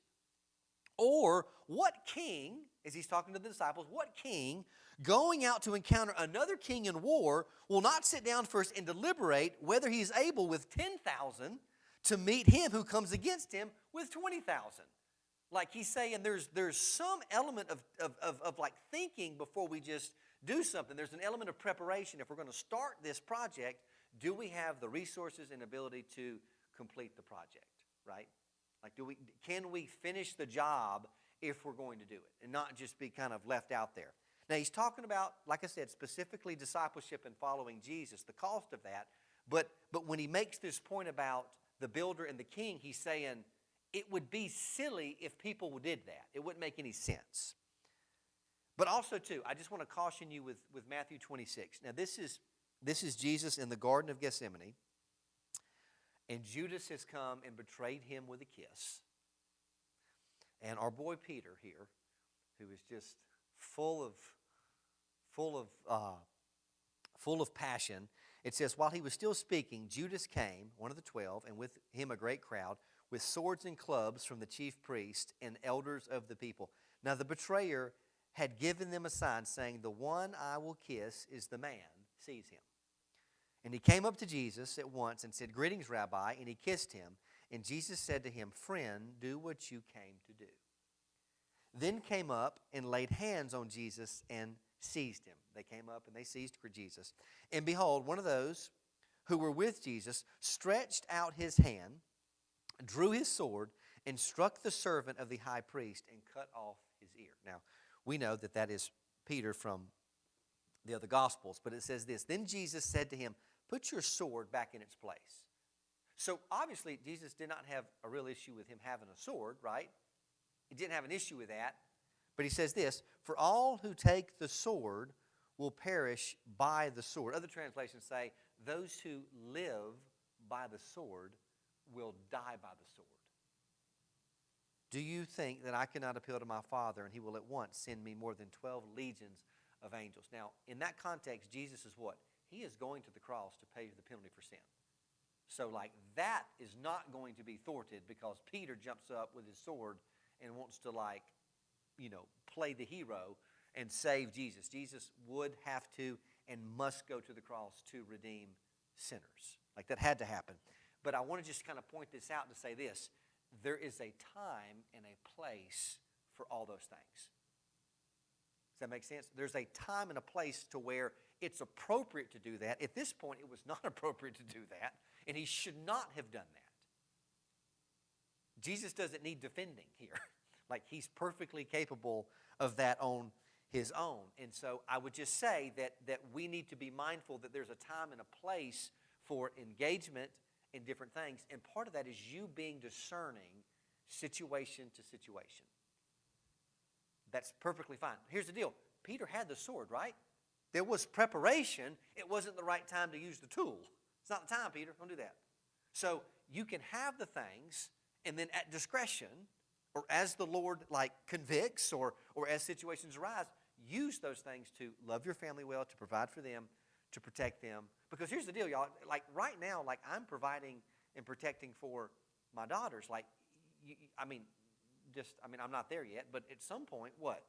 Or what king, as he's talking to the disciples, what king going out to encounter another king in war will not sit down first and deliberate whether he is able with 10,000 to meet him who comes against him with 20,000? Like, he's saying there's some element of like thinking before we just do something. There's an element of preparation. If we're going to start this project, do we have the resources and ability to complete the project, right? Like, can we finish the job if we're going to do it and not just be kind of left out there? Now, he's talking about, like I said, specifically discipleship and following Jesus, the cost of that. But when he makes this point about the builder and the king, he's saying it would be silly if people did that. It wouldn't make any sense. But also, too, I just want to caution you with Matthew 26. Now, this is Jesus in the Garden of Gethsemane. And Judas has come and betrayed him with a kiss. And our boy Peter here, who is just full of passion, it says, while he was still speaking, Judas came, one of the 12, and with him a great crowd, with swords and clubs from the chief priests and elders of the people. Now the betrayer had given them a sign, saying, the one I will kiss is the man. Seize him. And he came up to Jesus at once and said, greetings, Rabbi, and he kissed him. And Jesus said to him, friend, do what you came to do. Then came up and laid hands on Jesus and seized him. They came up and they seized Jesus. And behold, one of those who were with Jesus stretched out his hand, drew his sword, and struck the servant of the high priest and cut off his ear. Now, we know that that is Peter from the other Gospels, but it says this, then Jesus said to him, put your sword back in its place. So obviously, Jesus did not have a real issue with him having a sword, right? He didn't have an issue with that. But he says this, for all who take the sword will perish by the sword. Other translations say, those who live by the sword will die by the sword. Do you think that I cannot appeal to my Father and he will at once send me more than 12 legions of angels? Now, in that context, Jesus is what? He is going to the cross to pay the penalty for sin. So, that is not going to be thwarted because Peter jumps up with his sword and wants to, play the hero and save Jesus. Jesus would have to and must go to the cross to redeem sinners. That had to happen. But I want to just kind of point this out to say this. There is a time and a place for all those things. Does that make sense? There's a time and a place to where it's appropriate to do that. At this point, it was not appropriate to do that, and he should not have done that. Jesus doesn't need defending here. He's perfectly capable of that on his own. And so I would just say that we need to be mindful that there's a time and a place for engagement in different things. And part of that is you being discerning situation to situation. That's perfectly fine. Here's the deal. Peter had the sword, right? There was preparation. It wasn't the right time to use the tool. It's not the time, Peter. Don't do that. So you can have the things, and then at discretion, or as the Lord convicts, or as situations arise, use those things to love your family well, to provide for them, to protect them. Because here's the deal, y'all. Right now, I'm providing and protecting for my daughters. I'm not there yet, but at some point, what?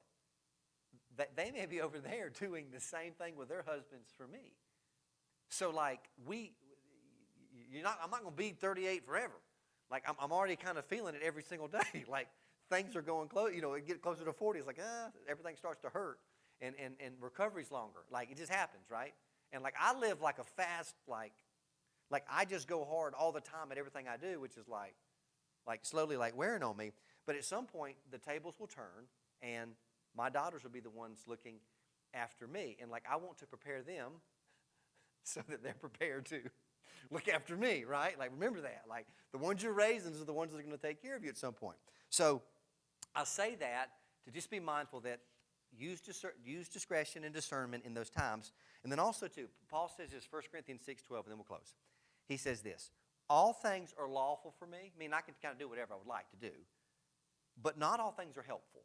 They may be over there doing the same thing with their husbands for me. So, I'm not going to be 38 forever. I'm already kind of feeling it every single day. Things are going close, it get closer to 40. It's everything starts to hurt, and recovery's longer. It just happens, right? And I live a fast, I just go hard all the time at everything I do, which is slowly wearing on me. But at some point, the tables will turn, and my daughters will be the ones looking after me. And I want to prepare them so that they're prepared to look after me, right? Remember that. The ones you're raising are the ones that are going to take care of you at some point. So I say that to just be mindful that use discretion and discernment in those times. And then also, too, Paul says this, 1 Corinthians 6:12, and then we'll close. He says this, all things are lawful for me. I can kind of do whatever I would like to do. But not all things are helpful.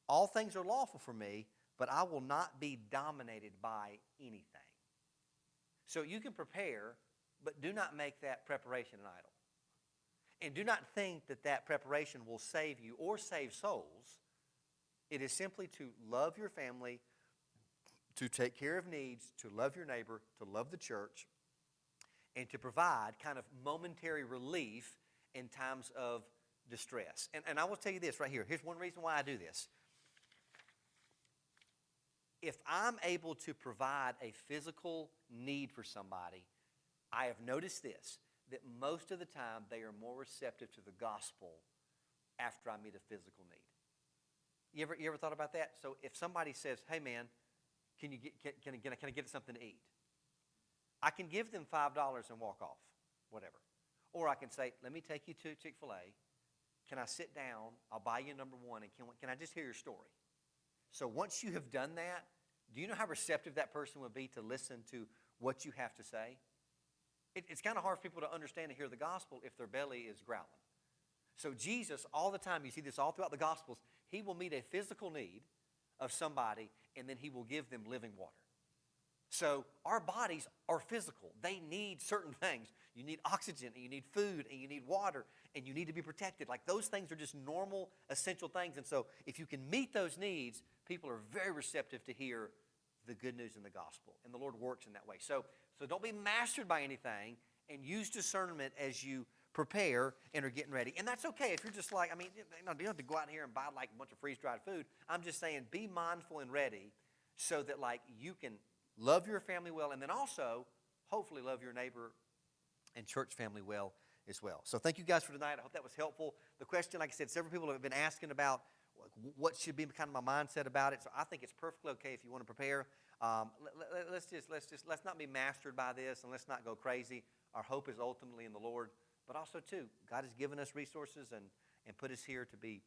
All things are lawful for me, but I will not be dominated by anything. So you can prepare, but do not make that preparation an idol. And do not think that preparation will save you or save souls. It is simply to love your family, to take care of needs, to love your neighbor, to love the church, and to provide kind of momentary relief in times of distress. And I will tell you this right here. Here's one reason why I do this. If I'm able to provide a physical need for somebody, I have noticed this, that most of the time they are more receptive to the gospel after I meet a physical need. You ever thought about that? So if somebody says, hey man, can I get something to eat? I can give them $5 and walk off, whatever. Or I can say, let me take you to Chick-fil-A. Can I sit down? I'll buy you number one, and can I just hear your story? So once you have done that, do you know how receptive that person would be to listen to what you have to say? It's kind of hard for people to understand and hear the gospel if their belly is growling. So Jesus, all the time, you see this all throughout the Gospels, he will meet a physical need of somebody, and then he will give them living water. So our bodies are physical. They need certain things. You need oxygen, and you need food, and you need water, and you need to be protected. Those things are just normal, essential things. And so if you can meet those needs, people are very receptive to hear the good news in the gospel. And the Lord works in that way. So don't be mastered by anything, and use discernment as you prepare and are getting ready. And that's okay if you're just you don't have to go out here and buy a bunch of freeze-dried food. I'm just saying be mindful and ready so that like you can love your family well, and then also hopefully love your neighbor and church family well as well. So thank you guys for tonight. I hope that was helpful. The question, like I said, several people have been asking about what should be kind of my mindset about it. So I think it's perfectly okay if you want to prepare. Let's not be mastered by this, and let's not go crazy. Our hope is ultimately in the Lord, but also too, God has given us resources and put us here to be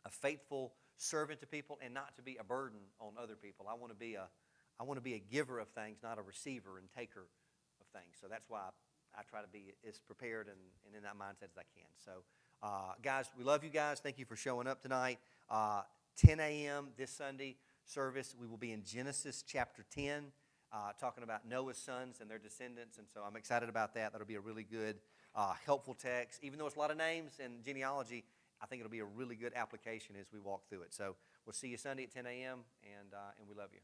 a faithful servant to people and not to be a burden on other people. I want to be a giver of things, not a receiver and taker of things. So that's why I try to be as prepared and in that mindset as I can. So, guys, we love you guys. Thank you for showing up tonight. 10 a.m. this Sunday service, we will be in Genesis chapter 10, talking about Noah's sons and their descendants. And so I'm excited about that. That'll be a really good, helpful text. Even though it's a lot of names and genealogy, I think it'll be a really good application as we walk through it. So we'll see you Sunday at 10 a.m., and we love you.